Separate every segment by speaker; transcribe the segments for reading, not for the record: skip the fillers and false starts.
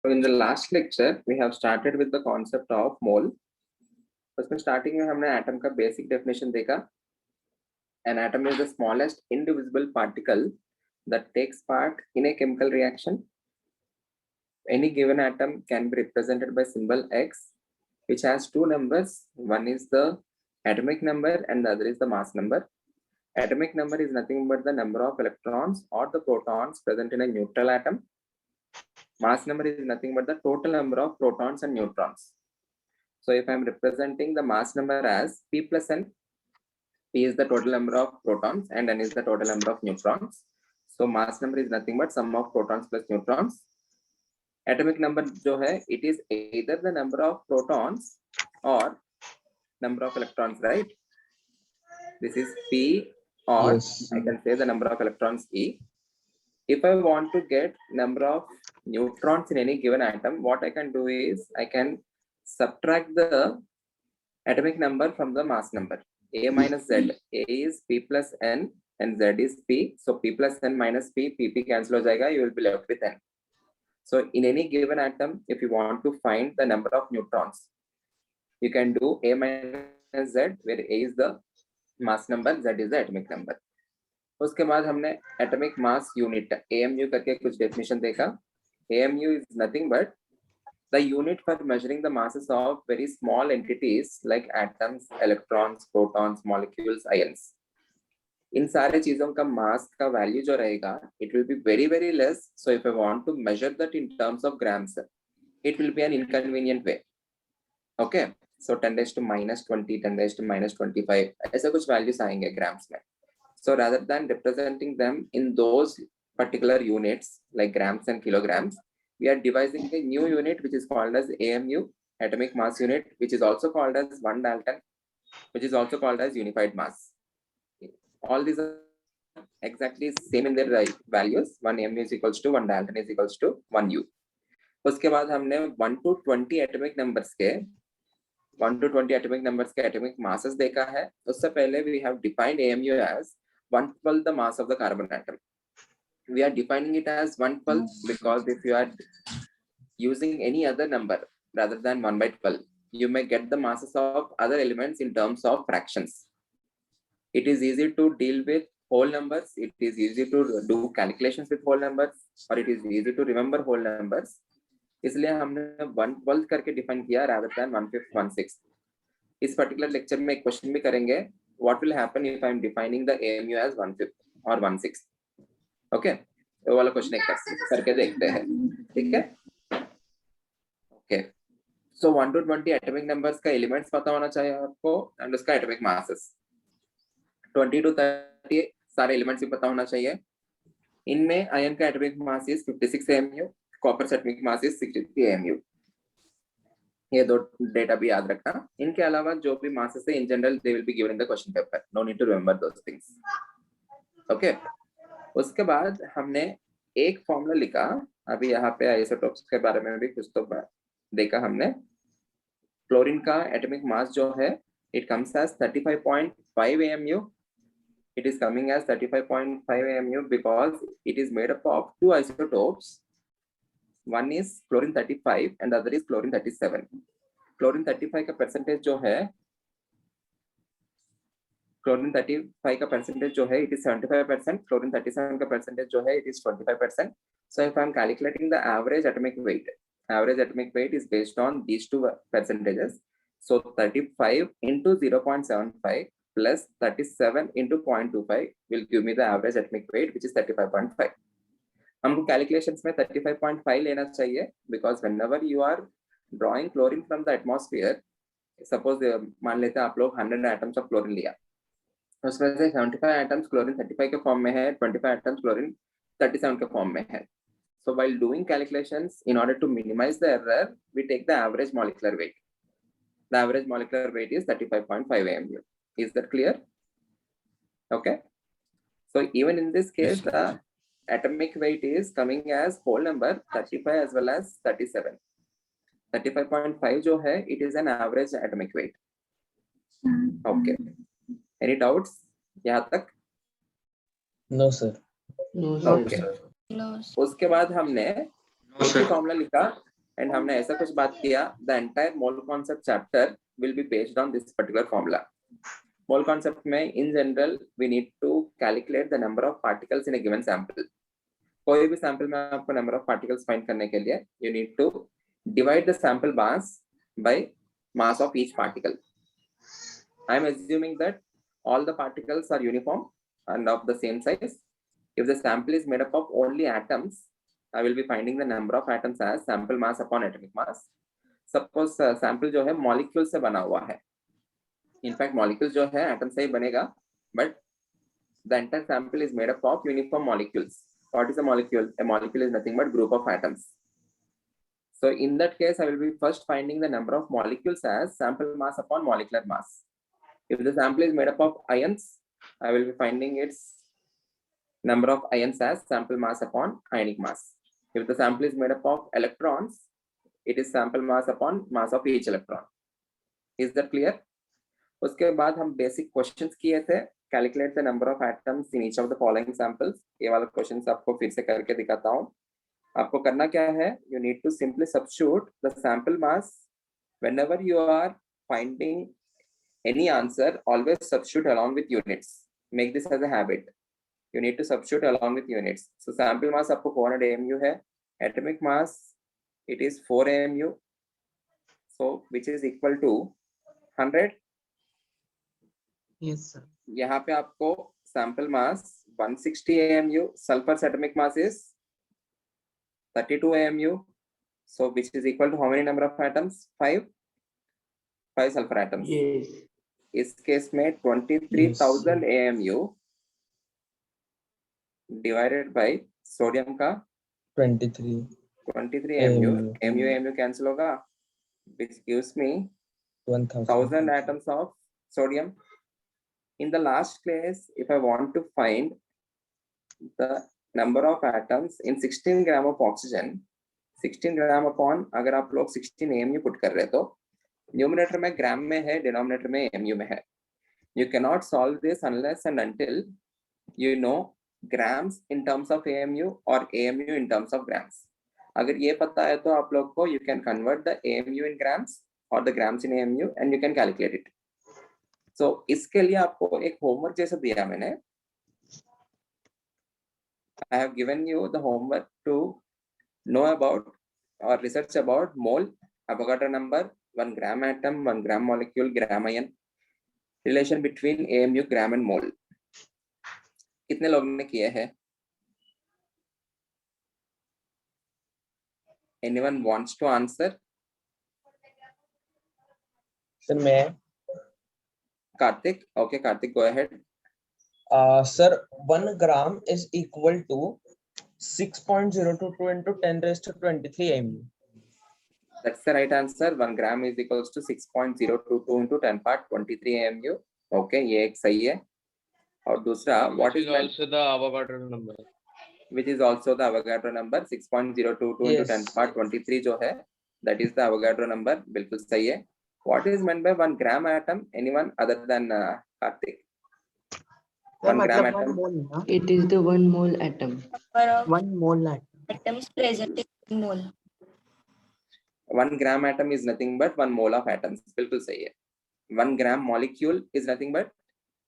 Speaker 1: So in the last lecture, we have started with the concept of mole. उसमें starting में हमने atom का basic definition देखा. An atom is the smallest indivisible particle that takes part in a chemical reaction. Any given atom can be represented by symbol X, which has two numbers. One is the atomic number and the other is the mass number. Atomic number is nothing but the number of electrons or the protons present in a neutral atom. Mass number is nothing but the total number of protons and neutrons. So if I am representing the mass number as P plus N, P is the total number of protons and N is the total number of neutrons. So mass number is nothing but sum of protons plus neutrons. Atomic number जो है, it is either the number of protons or number of electrons, right? This is P, or yes, I can say the number of electrons E. If I want to get number of neutrons in any given atom, what I can do is I can subtract the atomic number from the mass number. A minus Z. A is P plus N and Z is P. So P plus N minus P, PP cancel हो जाएगा. You will be left with N. So in any given atom, if you want to find the number of neutrons, you can do A minus Z, where A is the mass number, Z is the atomic number. उसके बाद हमने atomic mass unit AMU करके कुछ definition देखा. AMU is nothing but the unit for measuring the masses of very small entities like atoms, electrons, protons, molecules, ions. इन सारे चीजों का mass का value जो रहेगा, it will be very very less. So if I want to measure that in terms of grams, it will be an inconvenient way. Okay, so 10 raised to minus 20, 10 raised to minus 25, ऐसे कुछ values आएंगे grams में. So rather than representing them in those particular units like grams and kilograms, we are devising a new unit which is called as AMU, atomic mass unit, which is also called as 1 Dalton, which is also called as unified mass. All these are exactly same in their values. 1 AMU is equals to 1 Dalton is equals to 1 U. उसके बाद हमने 1 to 20 atomic numbers के 1 to 20 atomic numbers के atomic masses देखा है. उससे पहले we have defined AMU as 1/12 the mass of the carbon atom. We are defining it as 1/12 because if you are using any other number rather than 1/12, you may get the masses of other elements in terms of fractions. It is easy to deal with whole numbers. It is easy to do calculations with whole numbers, or it is easy to remember whole numbers. इसलिए हमने 1/12 करके define किया rather than 1/5, 1/6. इस particular lecture में एक question भी करेंगे. What will happen if I am defining the AMU as 1/5 or 1/6? Okay, वो वाला क्वेश्चन एक करके देखते हैं. ठीक है? Okay. So 1 to 20 atomic numbers का elements पता होना चाहिए आपको and उसका atomic masses. 20 to 30 सारे elements भी पता होना चाहिए. इनमें iron का atomic mass is 56 AMU, copper atomic mass is 63 AMU. ये दो डेटा भी याद रखना. इनके अलावा जो भी masses है in general they will be given in the question paper. No need to remember those things. Okay. उसके बाद हमने एक फॉर्मूला लिखा. अभी यहाँ पे आइसोटोप्स के बारे में भी कुछ तो देखा हमने. क्लोरीन का एटॉमिक मास जो है it comes as 35.5 AMU. It is coming as 35.5 AMU because it is made up of two isotopes. One is chlorine 35 and the other is chlorine 37. Chlorine 35 का परसेंटेज जो है क्लोरीन 35 का percentage जो है it is 75%. Chlorine 37 का percentage जो है it is 25%. So if I am calculating the average atomic weight is based on these two percentages. So 35 into 0.75 plus 37 into 0.25 will give me the average atomic weight, which is 35.5. हमको calculations में 35.5 लेना चाहिए because whenever you are drawing chlorine from the atmosphere, suppose मान लेते हैं आप लोग 100 atoms of chlorine लिया, उसमें से 75 atoms chlorine 35 के फॉर्म में है, 25 atoms chlorine 37 के फॉर्म में है. So while doing calculations, in order to minimize the error, we take the average molecular weight. The average molecular weight is 35.5 AMU. Is that clear? Okay. So even in this case, the atomic weight is coming as whole number 35 as well as 37. 35.5 जो है, it is an average atomic weight. Okay. Any doubts? यहाँ तक?
Speaker 2: No sir.
Speaker 1: Okay. उसके बाद हमने formula लिखा and हमने ऐसा कुछ बात किया, the entire mole concept chapter will be based on this particular formula. Mole concept में in general we need to calculate the number of particles in a given sample. कोई भी सैंपल में आपको नंबर ऑफ पार्टिकल्स फाइंड करने के लिए you need to divide the sample mass by mass of each particle. I am assuming that all the particles are uniform and of the same size. If the sample is made up of only atoms, I will be finding the number of atoms as sample mass upon atomic mass. Suppose sample जो है molecule से बना हुआ है. In fact, molecule जो है atom से ही बनेगा, but the entire sample is made up of uniform molecules. What is a molecule? A molecule is nothing but group of atoms. So in that case, I will be first finding the number of molecules as sample mass upon molecular mass. If the sample is made up of ions, I will be finding its number of ions as sample mass upon ionic mass. If the sample is made up of electrons, it is sample mass upon mass of each electron. Is that clear? उसके बाद हम basic questions किए थे. Calculate the number of atoms in each of the following samples. ये वाला questions आपको फिर से करके दिखाता हूँ. आपको करना क्या है? You need to simply substitute the sample mass whenever you are finding any answer. Always substitute along with units. Make this as a habit. You need to substitute along with units. So sample mass आपको 400 AMU है. Atomic mass it is 4 AMU. So which is equal to 100.
Speaker 2: Yes, sir.
Speaker 1: यहाँ पे आपको sample mass 160 AMU. Sulfur's atomic mass is 32 AMU. So which is equal to how many number of atoms? 5 sulfur atoms.
Speaker 2: Yes.
Speaker 1: इस case में 23,000 AMU divided by sodium का 23 AMU. AMU cancel होगा, which gives me 1,000 atoms of sodium. In the last case, if I want to find the number of atoms in 16 gram of oxygen, 16 gram upon अगर आप लोग 16 AMU put कर रहे तो numerator में ग्राम में है, डिनोमिनेटर में AMU में है. You cannot solve this unless and until you know grams in terms of AMU or AMU in terms of grams. अगर ये पता है तो आप लोग को you can convert the AMU in grams or the grams in AMU and you can calculate it. So इसके लिए आपको एक होमवर्क जैसा दिया मैंने. I have given you the homework to know about or research about mole, Avogadro number, 1 gram atom, 1 gram molecule, gram ion, relation between AMU, gram and mole. कितने लोगों ने किया है? Anyone wants to answer?
Speaker 2: Sir, may I?
Speaker 1: Karthik? Okay, Karthik, go ahead.
Speaker 2: Sir, 1 gram is equal to 6.022 into 10 raised to 23 AMU.
Speaker 1: That's the right answer. 1 gram is equals to 6.022 into 10 power 23 AMU. Okay, ये एक सही है. और दूसरा, what is
Speaker 3: also the Avogadro number?
Speaker 1: Which is also the Avogadro number. 6.022 into 10 power 23 जो है, that is the Avogadro number. बिल्कुल सही है. What is meant by 1 gram atom? Anyone other than Karthik? 1 gram atom.
Speaker 4: It is the 1 mole atom.
Speaker 5: 1
Speaker 4: mole atom.
Speaker 5: Atom is present in mole.
Speaker 1: 1 gram atom is nothing but 1 mole of atoms. बिल्कुल सही है. 1 gram molecule is nothing but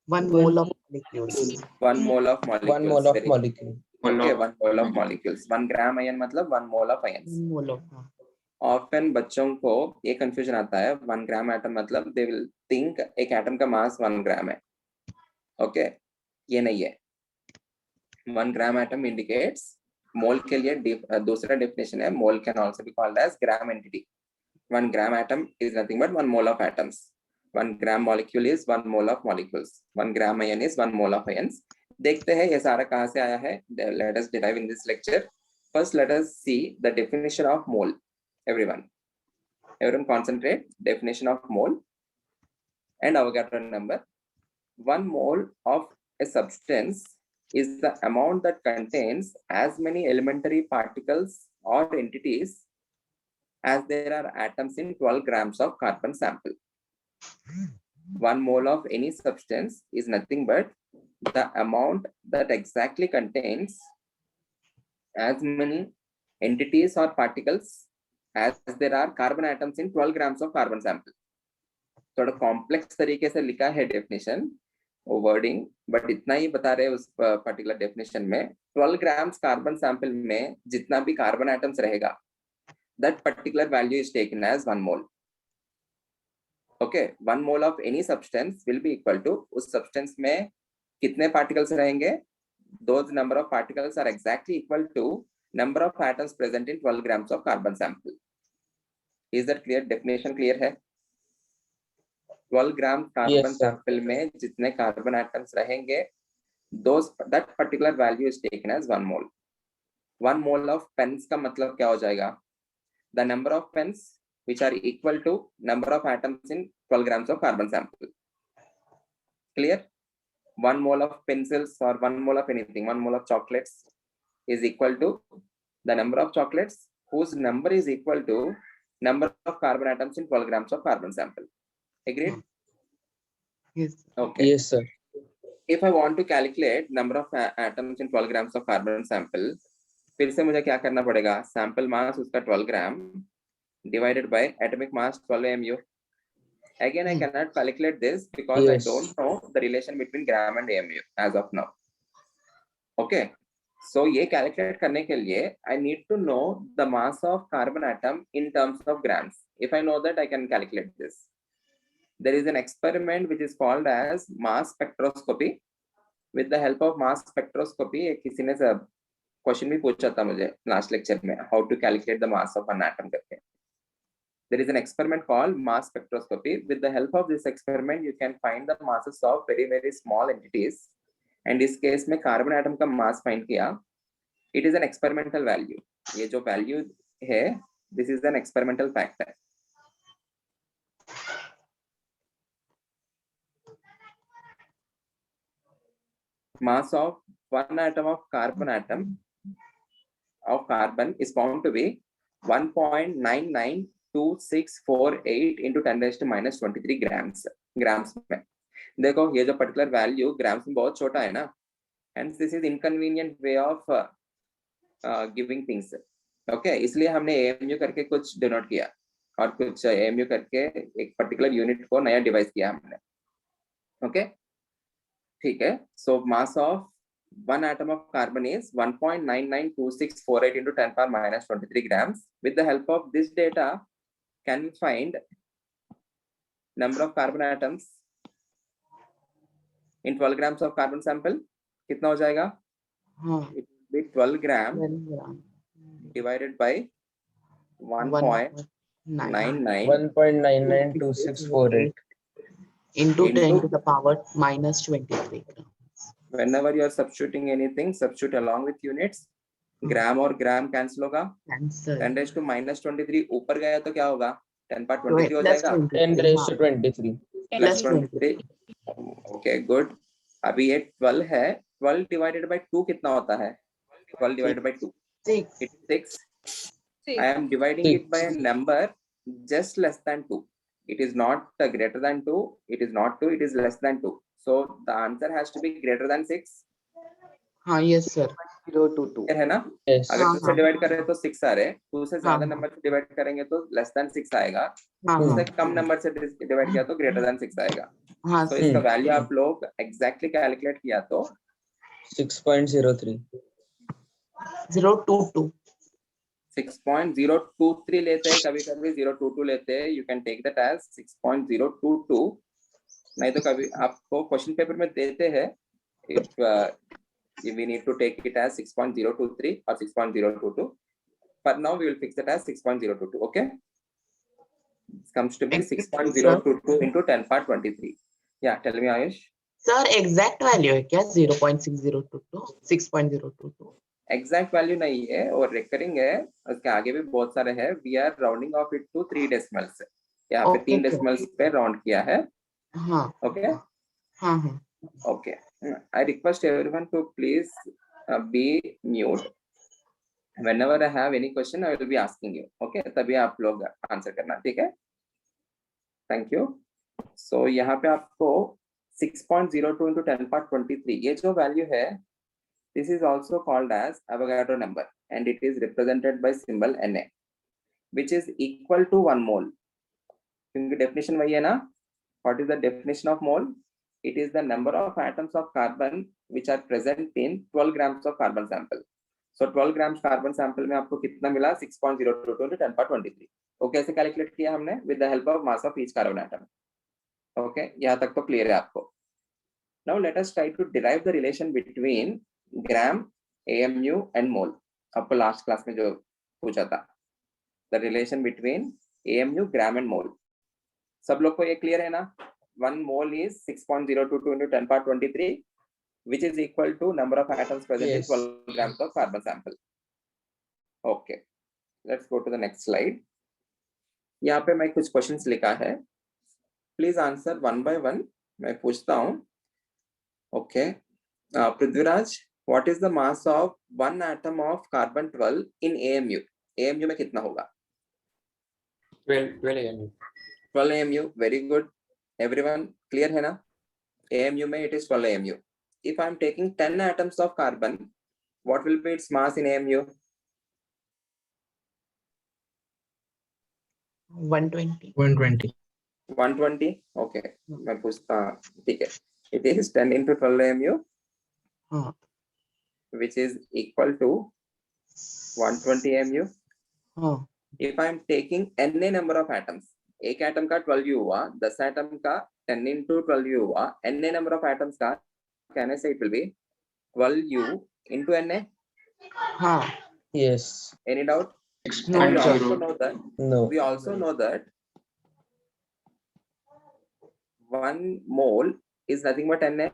Speaker 4: 1 mole of molecules.
Speaker 1: 1 mole of molecules.
Speaker 2: 1 mole of molecule.
Speaker 1: Okay, 1 mole of molecules. 1 gram ion मतलब 1 mole of ions.
Speaker 4: 1 mole of.
Speaker 1: Often बच्चों को ये confusion आता है. 1 gram atom मतलब they will think एक atom का मास 1 gram है. Okay, ये नहीं है. 1 gram atom indicates mole के लिए दूसरा definition है. Mole can also be called as gram entity. 1 gram atom is nothing but 1 mole of atoms. 1 gram molecule is 1 mole of molecules. 1 gram ion is 1 mole of ions. देखते हैं ये सारा कहाँ से आया है. Let us derive in this lecture. First, let us see the definition of mole. Everyone concentrate. Definition of mole and Avogadro number. 1 mole of a substance is the amount that contains as many elementary particles or entities as there are atoms in 12 grams of carbon sample. 1 mole of any substance is nothing but the amount that exactly contains as many entities or particles as there are carbon atoms in 12 grams of carbon sample. थोड़ा complex तरीके से लिखा है definition wording, but इतना ही बता रहे हैं उस पर्टिकुलर डेफिनेशन में 12 ग्राम्स कार्बन सैंपल में जितना भी कार्बन एटम्स रहेगा that particular value is taken as 1 mole. Okay, 1 mole of any substance will be equal to उस substance में कितने particles रहेंगे, those number of particles are exactly equal to number of atoms present in 12 grams of carbon sample. Is that clear? Definition clear है? 12 gram carbon
Speaker 2: Yes, sir.
Speaker 1: sample में जितने carbon atoms रहेंगे, that particular value is taken as 1 mole. 1 mole of pens का मतलब क्या हो जाएगा? The number of pens which are equal to number of atoms in 12 grams of carbon sample. Clear? 1 mole of pencils or 1 mole of anything, 1 mole of chocolates is equal to the number of chocolates whose number is equal to number of carbon atoms in 12 grams of carbon sample. Agreed?
Speaker 4: Yes.
Speaker 1: Okay.
Speaker 2: Yes, sir.
Speaker 1: If I want to calculate number of atoms in 12 grams of carbon sample, फिर से मुझे क्या करना पड़ेगा, sample मास उसका 12 gram divided by atomic mass 12 mu. Again, I cannot calculate this because
Speaker 2: Yes.
Speaker 1: I don't know the relation between gram and mu as of now. Okay, so ये calculate करने के लिए I need to know the mass of carbon atom in terms of grams. If I know that, I can calculate this. There is an experiment which is called as mass spectroscopy. With the help of mass spectroscopy, किसी ने सब question भी पूछा था मुझे last lecture में, how to calculate the mass of an atom करके. There is an experiment called mass spectroscopy. With the help of this experiment you can find the masses of very very small entities, and इस case में carbon atom का mass find किया. It is an experimental value. ये जो value है, this is an experimental factor. Mass of one atom of carbon atom of carbon is found to be 1.992648 into 10 raised to minus 23 grams. Grams में देखो, ये जो particular value grams में बहुत छोटा है ना, hence this is inconvenient way of giving things. Okay, इसलिए हमने AMU करके कुछ डिनोट किया और कुछ AMU करके एक पर्टिकुलर यूनिट को नया डिवाइस किया हमने. ओके, ठीक है. So mass of one atom of carbon is 1.992648 into 10 power minus 23 grams. With the help of this data, can we find number of carbon atoms in 12 grams of carbon sample? कितना हो जाएगा? It will be 12 gram
Speaker 4: 12 gram
Speaker 1: divided by 1.99
Speaker 2: 1.992648
Speaker 4: into 10 to the power minus 23 grams.
Speaker 1: Whenever you are substituting anything, substitute along with units. ग्राम और gram cancel होगा.
Speaker 4: Answer.
Speaker 1: 10 raised to minus 23 ऊपर गया तो क्या होगा? 10 power 23 हो जाएगा.
Speaker 2: 10 raised to 23
Speaker 1: Plus 23. Okay, good. अभी ये 12 है. 12 divided by 2 कितना होता है? 12 divided by 2.
Speaker 4: 6.
Speaker 1: It's 6. I am dividing it by a number just less than 2. It is not greater than 2. It is not 2. It is less than 2. So the answer has to be greater than 6.
Speaker 4: हाँ, yes sir. 0 to 2.
Speaker 1: है ना?
Speaker 2: Yes.
Speaker 1: अगर 2 से divide करें तो 6 आ रहे. 2 से ज्यादा
Speaker 4: हाँ.
Speaker 1: नंबर से डिवाइड करेंगे तो लेस देन 6 आएगा.
Speaker 4: हाँ,
Speaker 1: 2
Speaker 4: हाँ.
Speaker 1: से कम नंबर से डिवाइड किया तो ग्रेटर देन 6 आएगा.
Speaker 4: हाँ,
Speaker 1: तो इसका वैल्यू आप लोग एग्जैक्टली कैलकुलेट किया तो
Speaker 2: 6.03
Speaker 4: 022.
Speaker 1: 6.023 लेते हैं, कभी कभी 022 लेते हैं. You can take that as 6.022. नहीं तो कभी आपको क्वेश्चन पेपर में देते हैं if we need to take it as 6.023 or 6.022. For now we will fix it as 6.022. Okay, it comes to be 6.022 into 10 power 23. Yeah, tell me Ayush.
Speaker 4: Sir, exact value है क्या? 0.6022, 6.022.
Speaker 1: Exact value नहीं है और recurring है. उसके आगे भी बहुत सारे हैं. We are rounding off it to 3 decimals. यहाँ पे 3 डेसिमल्स पे राउंड किया है.
Speaker 4: हाँ.
Speaker 1: ओके.
Speaker 4: हाँ, हाँ.
Speaker 1: Okay, I request everyone to please be mute. Whenever I have any question, I will be asking you. Okay, तभी आप लोग आंसर करना, ठीक है? Thank you. So यहाँ पे आपको 6.02 into 10 power 23 ये जो वैल्यू है, this is also called as Avogadro number and it is represented by symbol Na. which is equal to 1 mole. क्योंकि definition वही है ना. What is the definition of mole? It is the number of atoms of carbon which are present in 12 grams of carbon sample. So 12 grams carbon sample में आपको कितना मिला? 6.022 into 10 power 23. वो कैसे कैलकुलेट किया हमने? With the help of mass of each carbon atom. Okay, यहाँ तक तो क्लियर है आपको. Now let us try to derive the relation between gram, AMU and mole. आपको लास्ट क्लास में जो पूछा था, the relation between AMU, gram and mole. सब लोग को ये क्लियर है ना? 1 mole is 6.022 into 10 power 23, which is equal to number of atoms present in 12 grams of carbon sample. Okay, let's go to the next slide. यहाँ पे मैं कुछ क्वेश्चंस लिखा है, please answer one by one. मैं पूछता हूँ. Okay, Prithviraj, what is the mass of one atom of carbon 12 in AMU? AMU में कितना होगा?
Speaker 3: 12 AMU.
Speaker 1: 12 AMU. Very good. Everyone clear है ना? AMU में it is 12 AMU. If I am taking 10 atoms of carbon, what will be its mass in AMU?
Speaker 4: 120.
Speaker 1: 120. Okay, मैं पूछता. ठीक है. It is 10 into 12 AMU,
Speaker 4: हाँ.
Speaker 1: which is equal to 120 AMU.
Speaker 4: हाँ.
Speaker 1: If I am taking n number of atoms, एक atom का 12U हुआ, 10 atom का 10 into 12U हुआ, n number of atoms का, can I say it will be 12U into Na?
Speaker 4: हाँ.
Speaker 2: Yes.
Speaker 1: Any doubt?
Speaker 4: No,
Speaker 1: And we
Speaker 4: sir.
Speaker 1: also know that
Speaker 2: No.
Speaker 1: we also know that 1 mole is nothing but Na.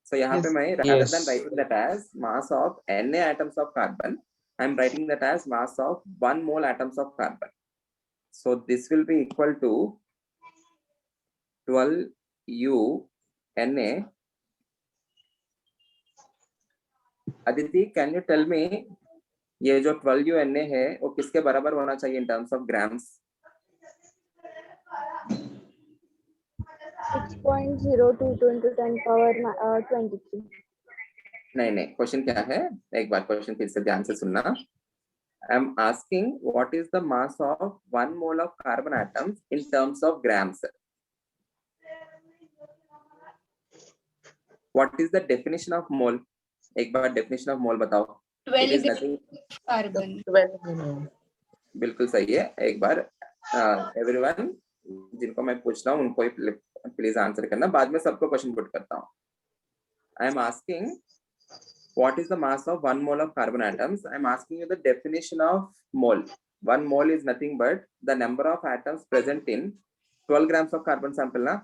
Speaker 1: So यहाँ पे
Speaker 4: Yes.
Speaker 1: मैं rather
Speaker 2: Yes.
Speaker 1: than writing that as mass of Na atoms of carbon, I am writing that as mass of 1 mole atoms of carbon. So this will be equal to 12U Na. Aditi, can you tell me ये जो 12U Na है वो किसके बराबर होना चाहिए in terms of grams?
Speaker 5: 6.022 into 10 power 23.
Speaker 1: नहीं, question क्या है? एक बार क्वेश्चन फिर से ध्यान से सुनना. I am asking what is the mass of 1 mole of carbon atoms in terms of grams? What is the definition of mole? एक बार definition of mole बताओ.
Speaker 5: 12
Speaker 1: It is nothing.
Speaker 5: carbon.
Speaker 4: 12.
Speaker 1: बिल्कुल सही है. एक बार एवरीवन जिनको मैं पूछ रहा हूँ उनको प्लीज आंसर करना. बाद में सबको क्वेश्चन पुट करता हूँ. I am asking what is the mass of 1 mole of carbon atoms? I am asking you the definition of mole. 1 mole is nothing but the number of atoms present in 12 grams of carbon sample ना.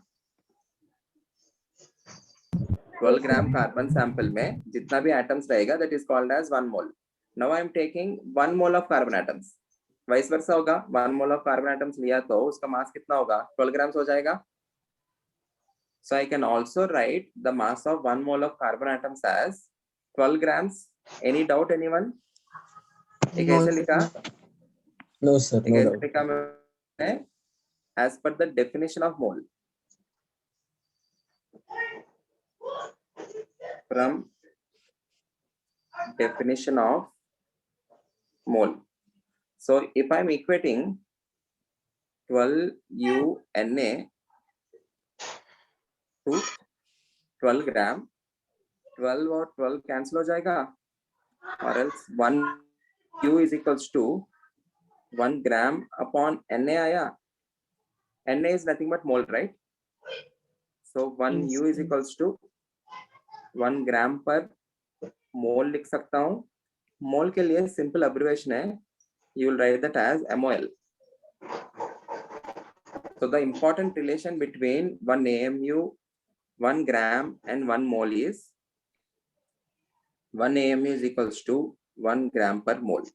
Speaker 1: 12 gram carbon sample में जितना भी atoms रहेगा that is called as 1 mole. Now I am taking 1 mole of carbon atoms. Vice versa होगा. 1 mole of carbon atoms लिया तो उसका mass कितना होगा? 12 grams हो जाएगा. So I can also write the mass of 1 mole of carbon atoms as 12 grams. Any doubt anyone? ये
Speaker 4: No,
Speaker 1: कैसे
Speaker 4: sir.
Speaker 1: लिखा?
Speaker 2: No, sir.
Speaker 1: ये
Speaker 2: No
Speaker 1: कैसे
Speaker 2: doubt.
Speaker 1: लिखा मैंने? As per the definition of mole. From definition of mole. So if I am equating 12U Na to 12 gram, 12 और 12 cancel हो जाएगा, or else 1 U is equals to 1 gram upon Na आया. Na is nothing but mole, right? So 1
Speaker 4: Yes.
Speaker 1: U is equals to 1 gram per mole लिख सकता हूँ. Mole के लिए simple abbreviation है. You will write that as MOL. So the important relation between 1 AMU, 1 gram and 1 mole is 1 AMU is equals to 1 gram per mole.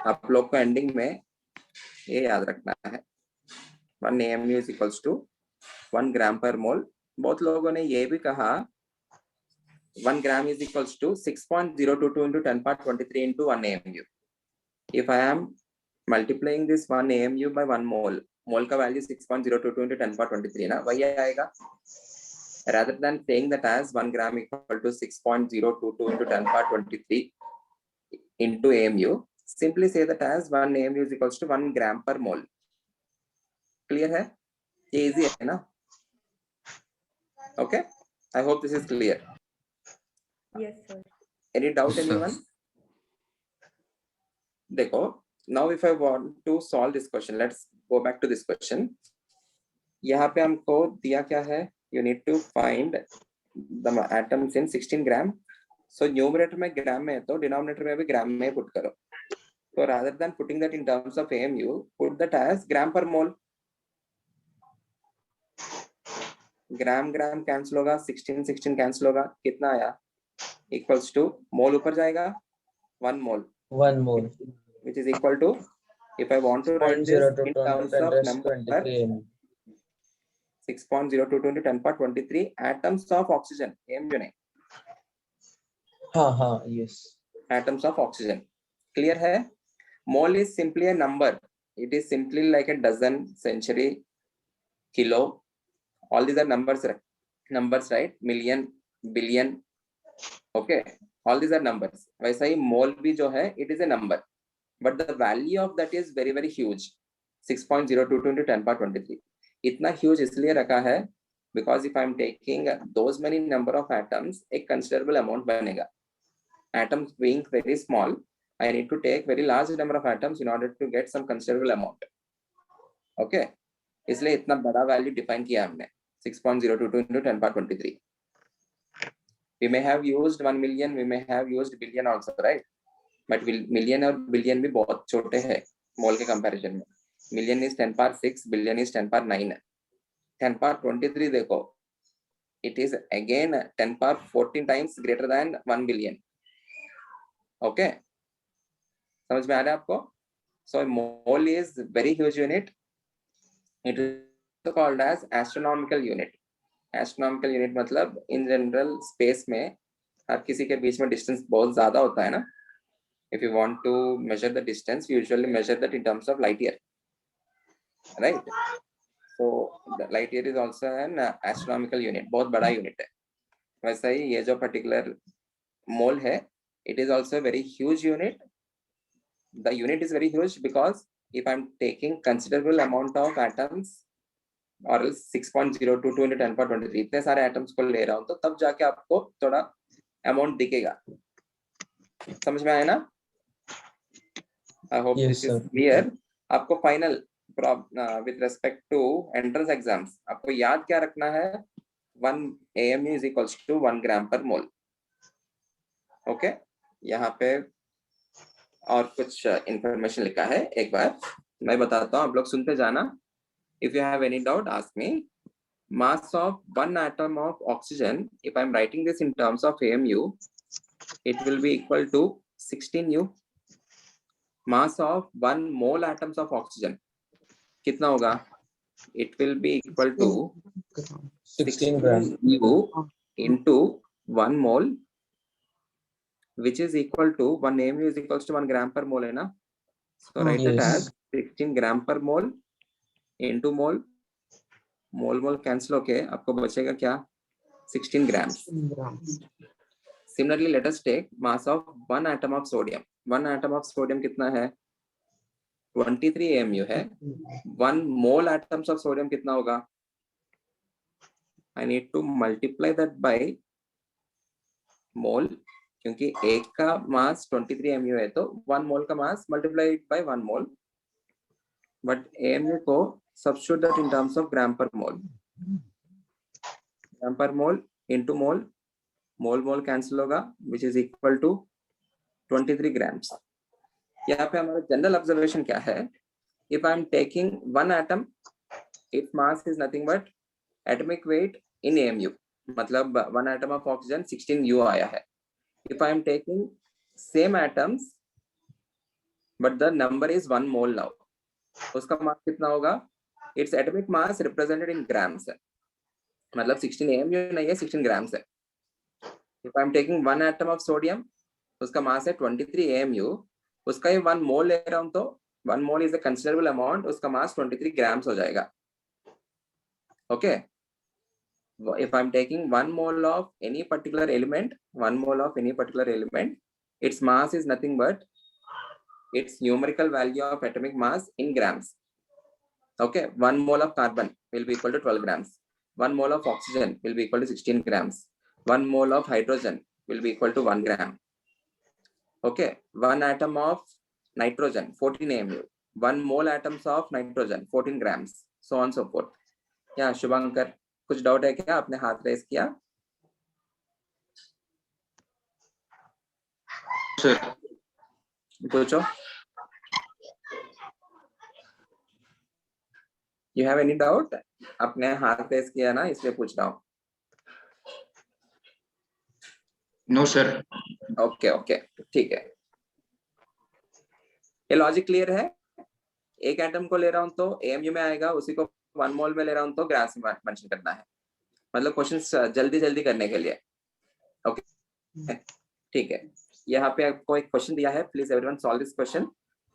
Speaker 1: आप लोग को ending में ये याद रखना है. 1 AMU is equals to 1 gram per mole. बहुत लोगों ने ये भी कहा 1 gram is equals to 6.022 into 10 power 23 into 1 AMU. If I am multiplying this 1 AMU by 1 mole, mole का value 6.022 into 10 power 23 ना, वही आएगा. Rather than saying that as 1 gram equal to 6.022 into 10 power 23 into AMU, Simply say that as 1 AMU is equals to 1 gram per mole. Clear है? ये easy है ना? Okay, I hope this is clear.
Speaker 5: Yes, sir.
Speaker 1: Any doubt,
Speaker 3: Yes, sir.
Speaker 1: anyone? देखो, now if I want to solve this question, let's go back to this question. यहाँ पे हमको दिया क्या है? You need to find the atoms in 16 gram. So numerator में gram में है तो denominator में भी gram में put करो. So rather than putting that in terms of AMU, put that as gram per mole. Gram gram cancel होगा, 16 cancel होगा, कितना आया? इक्वल्स टू मोल ऊपर जाएगा 1 mole,
Speaker 2: 1 mole.
Speaker 1: which is equal to, if I want to write this
Speaker 2: 0.02
Speaker 1: in
Speaker 2: to
Speaker 1: terms
Speaker 2: 10
Speaker 1: of
Speaker 2: raised to
Speaker 1: number,
Speaker 2: 23 AMU.
Speaker 1: 6.02 into 10 power 23 atoms of oxygen. AMU नहीं,
Speaker 2: हाँ, yes.
Speaker 1: atoms of oxygen. Clear है? Mole is simply a number. It is simply like a dozen, century, kilo. All these are numbers, right? Million, billion. Okay, all these are numbers. वैसा ही mole भी जो है, it is a number, but the value of that is very very huge. 6.022 into 10 power 23. इतना huge इसलिए रखा है because if I am taking those many number of atoms, एक considerable amount बनेगा. Atoms being very small, I need to take very large number of atoms in order to get some considerable amount. Okay, इसलिए इतना बड़ा value define किया हमने 6.022 into 10 power 23. We may have used 1 million, we may have used billion also, right? But million और billion भी बहुत छोटे हैं mole के comparison में. Million is 10 power 6, billion is 10 power 9. 10 power 23 देखो, it is again 10 power 14 times greater than 1 billion. Okay, समझ में आ रहा है आपको? So mole is very huge unit. It is called as astronomical unit. Astronomical unit मतलब in general space में हर किसी के बीच में distance बहुत ज़्यादा होता है ना? If you want to measure the distance, you usually measure that in terms of light year, right? So the light year is also an astronomical unit. बहुत बड़ा unit है. वैसा ही ये जो particular mole है, it is also a very huge unit. The unit is very huge because if I'm taking considerable amount of atoms और 6.022 into 10 power 23 इतने सारे एटम्स को ले रहा हूँ तो तब जाके आपको थोड़ा अमाउंट दिखेगा. समझ में आया ना? I hope
Speaker 2: Yes,
Speaker 1: this is
Speaker 2: sir.
Speaker 1: clear. आपको final with respect to entrance exams आपको याद क्या रखना है? 1 AMU is equals to 1 gram per mole. Okay, यहाँ पे और कुछ इंफॉर्मेशन लिखा है, एक बार मैं बताता हूँ, आप लोग सुनते जाना. If you have any doubt, ask me. Mass of one atom of oxygen, if I am writing this in terms of AMU, it will be equal to 16U. Mass of one mole atoms of oxygen, कितना होगा? It will be equal to
Speaker 2: 16 gram.
Speaker 1: U into 1 mole, which is equal to 1 AMU is equals to 1 gram per mole, है ना? So write that
Speaker 2: Yes.
Speaker 1: as 16 gram per mole into mole. Mole cancel होके आपको बचेगा क्या? 16 grams. Similarly, let us take mass of one atom of sodium. One atom of sodium कितना है? 23 AMU है. 1 mole atoms of sodium कितना होगा? I need to multiply that by mole, क्योंकि एक का मास 23 AMU है तो 1 mole का मास multiply it by 1 mole. But AMU को substitute that in terms of gram per mole. Gram per mole into mole, mole cancel होगा, which is equal to 23 grams. यहाँ पे हमारा general observation क्या है? If I am taking one atom, its mass is nothing but atomic weight in AMU. मतलब one atom of oxygen 16U आया है. If I am taking same atoms, but the number is 1 mole now, उसका मास कितना होगा? Its atomic mass represented in grams है. मतलब 16 AMU नहीं है, 16 grams है. If I am taking one atom of sodium, उसका मास है 23 AMU, उसका ये 1 mole ले रहा हूँ तो 1 mole is a considerable amount, उसका मास 23 grams हो जाएगा. Okay. If I am taking 1 mole of any particular element, 1 mole of any particular element, its mass is nothing but its numerical value of atomic mass in grams. Okay, 1 mole of carbon will be equal to 12 grams. 1 mole of oxygen will be equal to 16 grams. 1 mole of hydrogen will be equal to 1 gram. Okay, 1 atom of nitrogen, 14 AMU. 1 mole atoms of nitrogen, 14 grams. So on so forth. Yeah, शुभंकर, कुछ doubt है क्या? आपने हाथ race किया?
Speaker 3: Sir.
Speaker 1: पूछो. You have any doubt? आपने हाथ race किया ना, इसलिए पूछ रहा हूँ.
Speaker 3: No, sir.
Speaker 1: ओके ओके, ठीक है. ये लॉजिक क्लियर है? एक एटम को ले रहा हूं तो एएमयू में आएगा, उसी को 1 मोल में ले रहा हूं तो ग्राम्स में मेंशन करना है. मतलब क्वेश्चन जल्दी जल्दी करने के लिए. ओके, ठीक है. यहाँ पे आपको एक क्वेश्चन दिया है. Please everyone solve this question.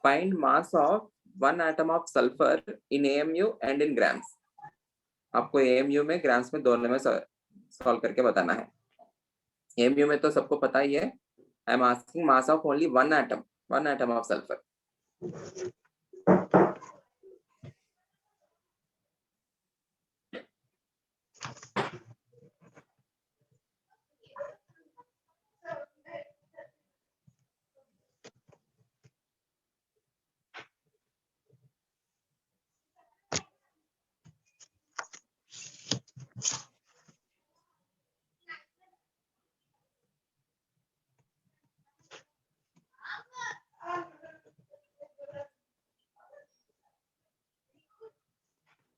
Speaker 1: Find mass of 1 atom of sulphur in AMU and in grams. आपको एएमयू में ग्राम्स में दोनों में सॉल्व करके बताना है. एएमयू में तो सबको पता ही है. I am asking mass of only 1 atom of sulphur.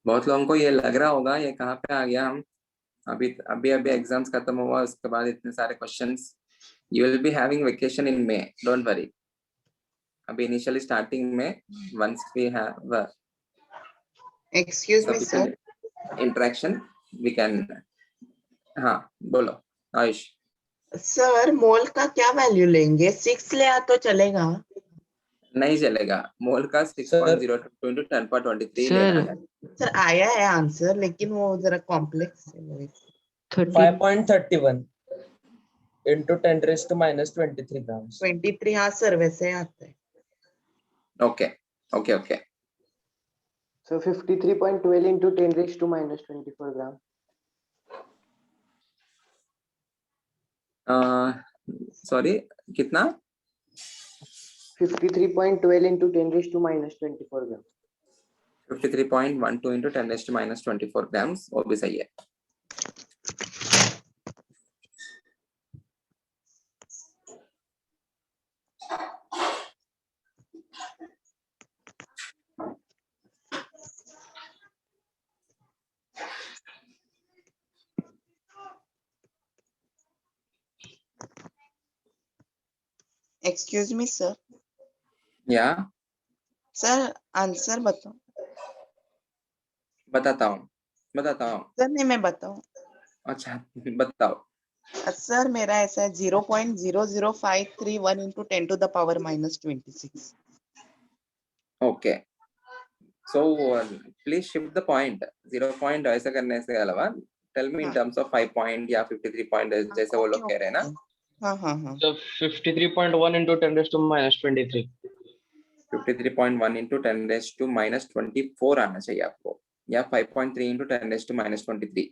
Speaker 1: बहुत लोगों को ये लग रहा होगा ये कहाँ पे आ गया. हम अभी एग्जाम्स खत्म हुआ, उसके बाद इतने सारे questions. You will be having vacation in May, don't worry. अभी इनिशियली स्टार्टिंग में once we have
Speaker 4: excuse me sir,
Speaker 1: interaction we can. हाँ बोलो आयुष.
Speaker 4: सर मोल का क्या वैल्यू लेंगे? 6 ले आ तो चलेगा?
Speaker 1: नहीं चलेगा. मोल का 6.02 into 10^23 लेना है.
Speaker 4: सर आया है आंसर, लेकिन वो जरा कॉम्प्लेक्स है.
Speaker 2: 5.31 into 10 raised to minus 23 grams.
Speaker 4: 23, हाँ सर वैसे आता है.
Speaker 1: Okay okay okay.
Speaker 6: So 53.12 into 10 raised to minus 24 gram.
Speaker 1: Sorry कितना?
Speaker 6: 53.12 into 10 raised to minus 24 gram.
Speaker 1: 53.12 into 10 raised to minus 24 grams. वो भी सही है.
Speaker 4: Excuse me sir.
Speaker 1: या
Speaker 4: सर आंसर बताओ.
Speaker 1: बताता हूँ.
Speaker 4: सर नहीं मैं बताऊं.
Speaker 1: अच्छा बताओ.
Speaker 4: सर मेरा ऐसा है 0.00531 into 10 to the power minus 26.
Speaker 1: Okay. So please shift the point. 0 point ऐसा करने से अलावा tell me in terms of 5 point या 53 पॉइंट जैसे वो लोग कह रहे हैं ना.
Speaker 4: हाँ हाँ हाँ.
Speaker 7: So 53.1 into 10 raised to minus 23.
Speaker 1: 53.1 into 10 raised to minus 24 आना चाहिए आपको, या 5.3 into 10 raised to minus 23.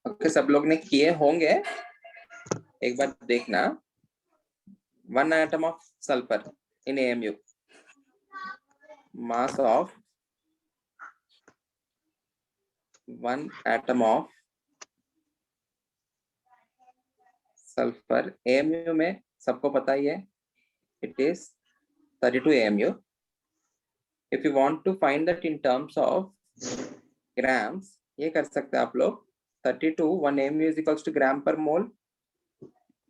Speaker 1: Okay, सब लोग ने किए होंगे. एक बार देखना. 1 atom of sulfur in AMU, mass of 1 atom of sulfur AMU में सबको पता ही है, it is 32 AMU. If you want to find that in terms of grams, ये कर सकते हैं आप लोग. 32 1 AMU is equals to gram per mole.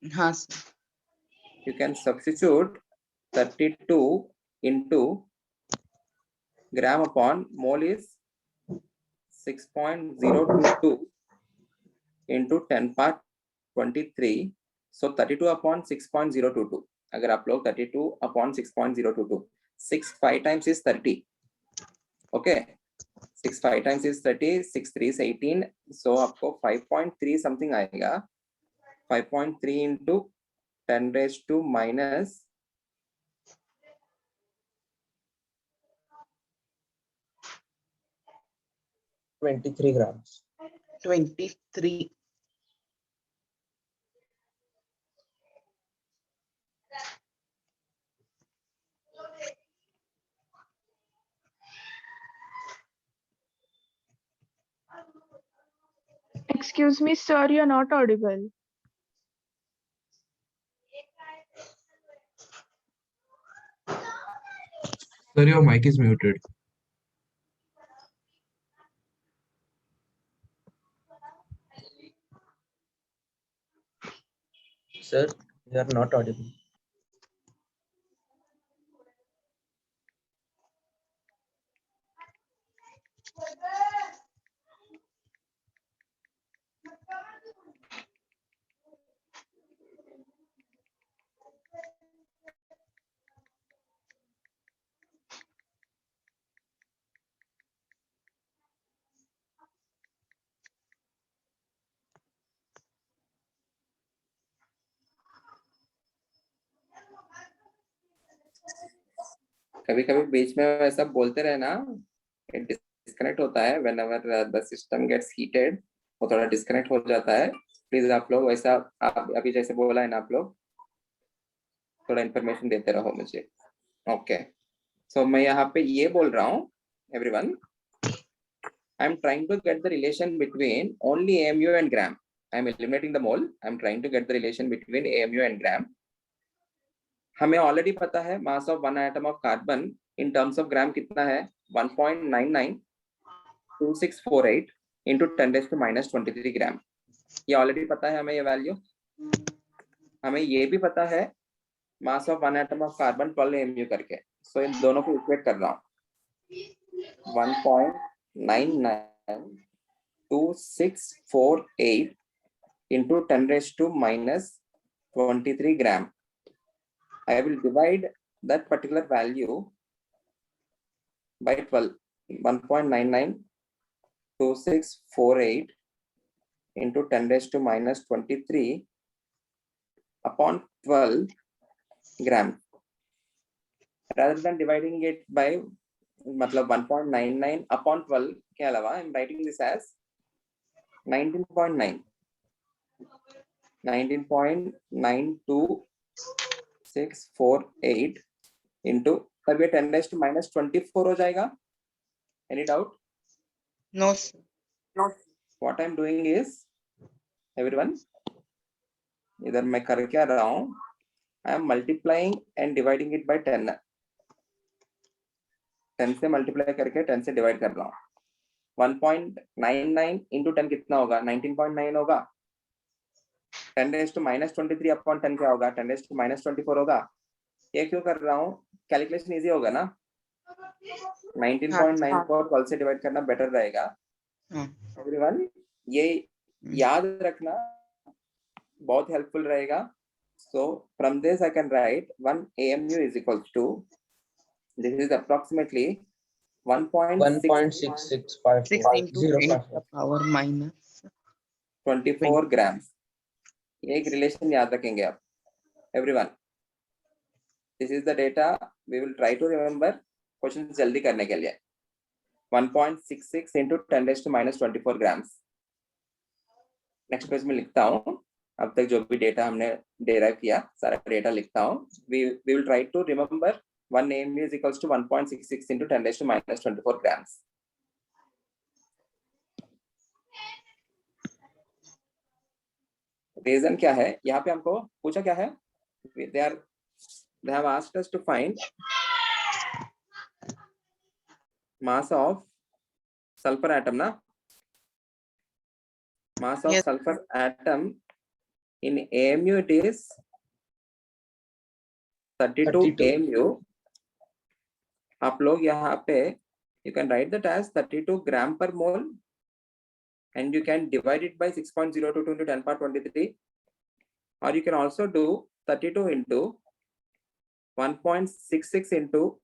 Speaker 4: हाँ sir.
Speaker 1: You can substitute 32 into gram upon mole is 6.022 into 10^23. So 32 upon 6.022. अगर आप लोग 32 upon 6.022, 6 5 times is 30. Okay, 6 5 times is 30, 6 3 is 18, so आपको 5.3 something आएगा. 5.3 into 10 raised to minus
Speaker 2: 23 grams.
Speaker 4: 23.
Speaker 8: Excuse me, sir, you're not audible.
Speaker 9: Sir, your mic is muted.
Speaker 2: Sir, you are not audible.
Speaker 1: कभी कभी बीच में वैसा बोलते रहे ना, डिस्कनेक्ट होता है. whenever the system gets heated, वो थोड़ा डिस्कनेक्ट हो जाता है. प्लीज आप लोग वैसा, आप अभी जैसे बोला है ना, आप लोग थोड़ा इन्फॉर्मेशन देते रहो मुझे. ओके, सो मैं यहाँ पे ये बोल रहा हूँ, everyone, I am trying to get the relation between only AMU and gram. I am eliminating the mole. I am trying to get the relation between AMU and gram. हमें ऑलरेडी पता है mass of one atom of carbon in terms of gram कितना है, 1.992648 into 10⁻⁻23 ग्राम. ये already पता है हमें ये वैल्यू. हमें ये भी पता है mass of one atom of carbon 12 AMU करके. सो इन दोनों को इक्वेट कर रहा हूँ. 1.992648 into 10⁻⁻23 gram. I will divide that particular value by 12. 1.992648 into 10⁻⁻23 upon 12 gram. Rather than dividing it by मतलब 1.99 upon 12 के अलावा I am writing this as 19.9. 19.9268 into, तब ये 10⁻⁻24 हो जाएगा. Any doubt?
Speaker 4: No, sir.
Speaker 1: What I am doing is, everyone, इधर मैं कर क्या रहा हूँ, I am multiplying and dividing it by 10. 10 से मल्टीप्लाई करके 10 से डिवाइड कर रहा हूँ. 1.99 into 10 कितना होगा, 19.9 होगा. 10⁻⁻23 अपॉन 10 क्या होगा, 10⁻⁻24 होगा. ये क्यों कर रहा हूँ, कैलकुलेशन इजी होगा ना. 19.94 12 से डिवाइड करना बेटर रहेगा. एवरीवन, ये याद रखना बहुत हेल्पफुल रहेगा. So from this I can write 1 AMU is equals to, this is approximately
Speaker 2: 1.6654
Speaker 4: 6 into 10 to the power minus
Speaker 1: 24 grams. ये एक रिलेशन याद रखेंगे आप. Everyone, this is the data we will try to remember question जल्दी करने के लिए. 1.66 into 10⁻⁻24 grams. Next page में लिखता हूँ. अब तक जो भी डेटा हमने डेराइव किया सारा डेटा लिखता हूँ. We will try to remember 1 AMU is equals to 1.66 into 10⁻⁻24 grams. Reason क्या है, यहाँ पे हमको पूछा क्या है, they have asked us to find mass of sulfur atom ना. Mass of
Speaker 4: Yes.
Speaker 1: sulfur atom in AMU it is 32 AMU. आप लोग यहाँ पे you can write that as 32 gram per mole and you can divide it by 6.022 into 10⁻23, or you can also do 32 into 1.66 into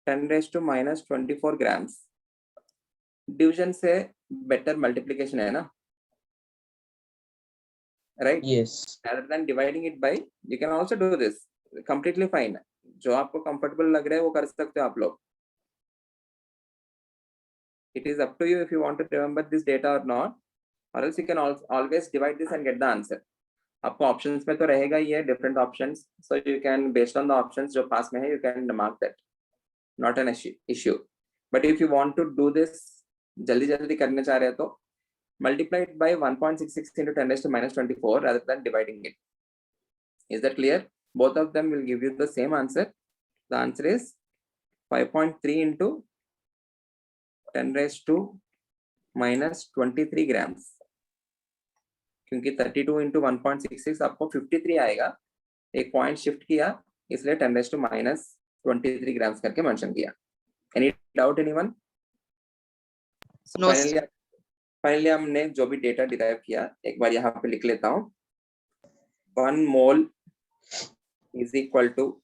Speaker 1: 10⁻⁻24 grams. Division से better multiplication है ना, right?
Speaker 2: Yes.
Speaker 1: rather than dividing it by, you can also do this, completely fine. जो आपको comfortable लग रहा है वो कर सकते हो आप लोग. It is up to you if you want to remember this data or not, or else you can always divide this and get the answer. आपको ऑप्शंस में तो रहेगा ही है different options, so you can based on the options जो पास में है you can mark that, not an issue. But if you want to do this, जल्दी जल्दी करने चाह रहे हो तो multiply it by 1.66 into 10 raised to minus 24 rather than dividing it. Is that clear? Both of them will give you the same answer. The answer is 5.3 into 10 raised to minus 23 grams. क्योंकि 32 into 1.66 आपको 53 आएगा, एक point shift किया इसलिए 10 raised to minus 23 grams करके mention किया. Any doubt anyone? So
Speaker 4: No,
Speaker 1: finally हमने जो भी डेटा डिराइव किया एक बार यहाँ पे लिख लेता हूँ. 1 mole is equal to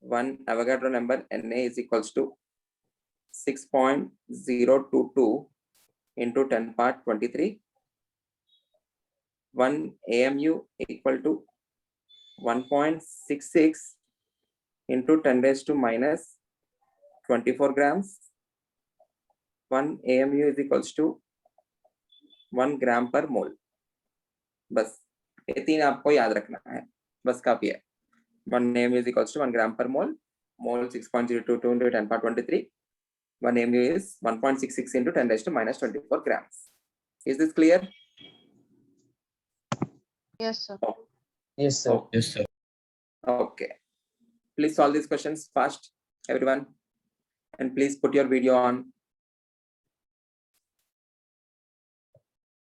Speaker 1: 1 Avogadro number Na is equals to 6.022 into 10 power 23. 1 AMU equal to 1.66 into 10 raised to minus 24 grams. 1 AMU is equals to 1 gram per mole. बस ये तीन आपको याद रखना है, बस काफी है. 1 AMU is equals to 1 gram per mole. Mole 6.022 into 10 power 23. 1 AMU is 1.66 into 10 raised to minus 24 grams. Is this clear?
Speaker 8: Yes, sir.
Speaker 2: Yes, sir.
Speaker 9: Yes, sir.
Speaker 1: Okay. Please solve these questions fast, everyone. And please put your video on.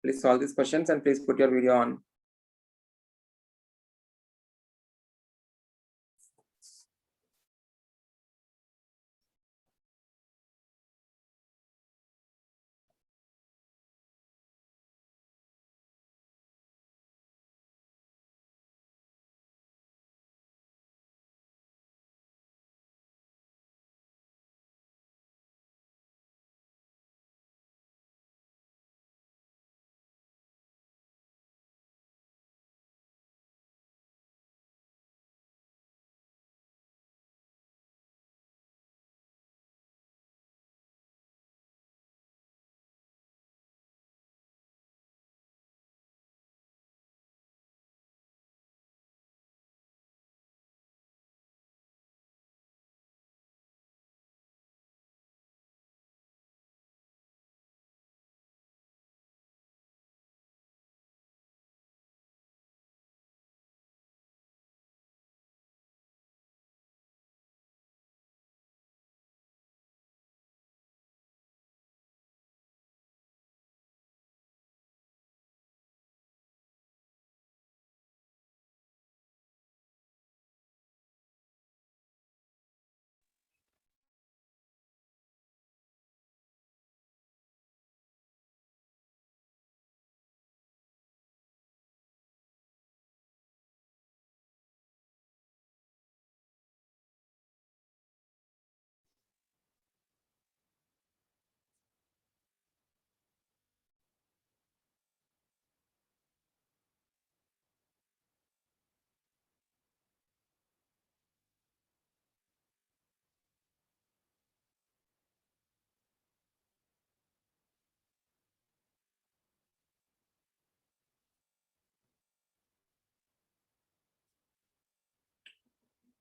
Speaker 1: Please solve these questions and please put your video on.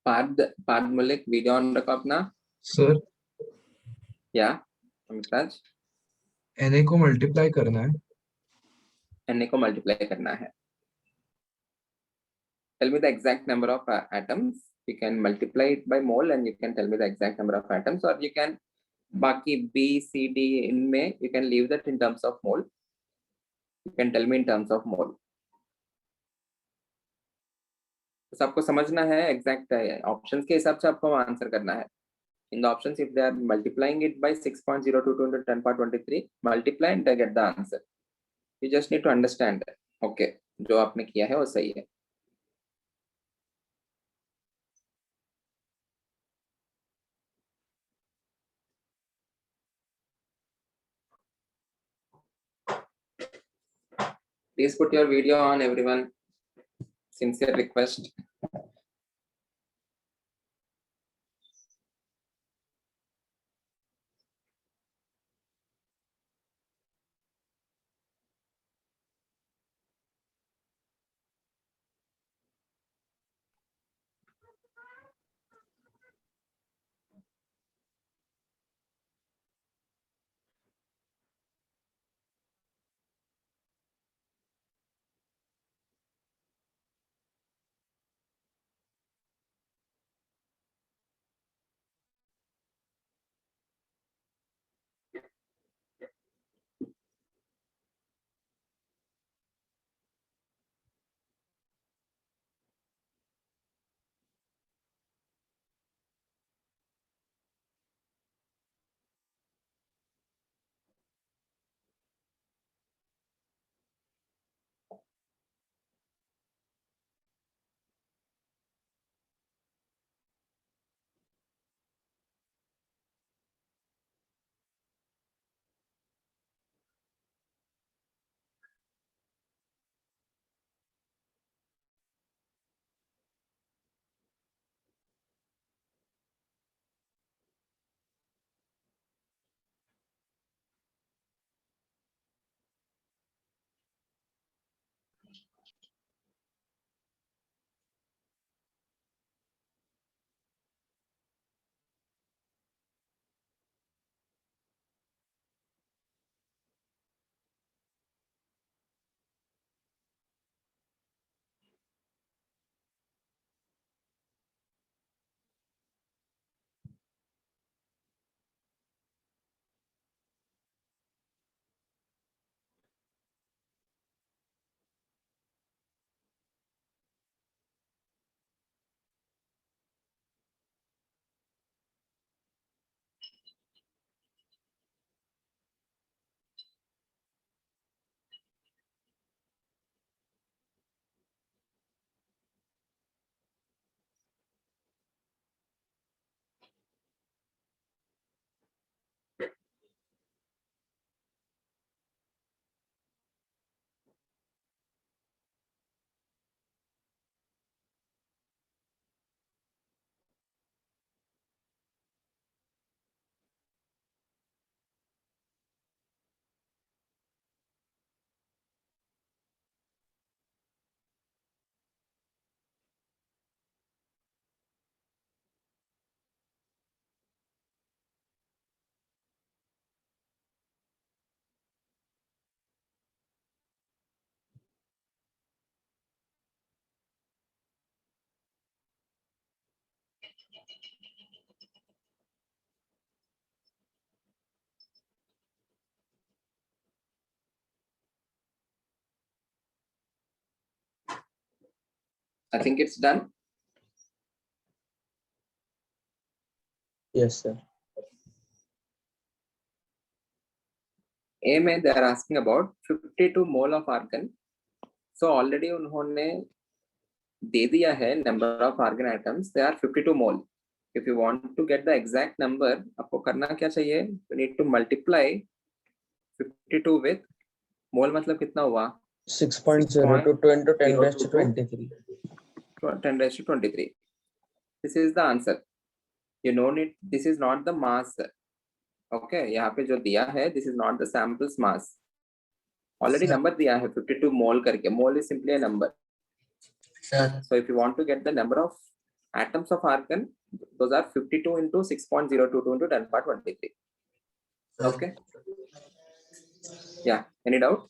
Speaker 1: Parth Malik, video on रखो अपना.
Speaker 9: Sir
Speaker 1: Yeah, अमितराज.
Speaker 9: Na को multiply करना है.
Speaker 1: Na को multiply करना है. Tell me the exact number of atoms. You can multiply it by mole and you can tell me the exact number of atoms, or you can बाकी B, C, D इनमें you can leave that in terms of mole. You can tell me in terms of mole. बस आपको समझना है exact options के हिसाब से आपको आंसर करना है. In the options, if they are multiplying it by 6.022 into 10 power 23, multiply and get the answer. You just need to understand. Okay, जो आपने किया है वो सही है. Please put your video on, everyone. Sincere request. I think it's done.
Speaker 2: Yes, sir.
Speaker 1: A में they are asking about 52 mole of argon. So already उन्होंने दे दिया है number of argon atoms. They are 52 mole. If you want to get the exact number, आपको करना क्या चाहिए? You need to multiply 52 with mole मतलब कितना हुआ?
Speaker 2: 6.02 into 10 raised to 23.
Speaker 1: 10 raised to 23. This is the answer. You know it. This is not the mass. Okay, यहाँ पे जो दिया है, this is not the sample's mass. Already number दिया है 52 mole करके. Mole is simply a number.
Speaker 3: Sir.
Speaker 1: So if you want to get the number of atoms of argon, those are 52 into 6.022 into 10 power 23. Okay. Yeah. Any doubt?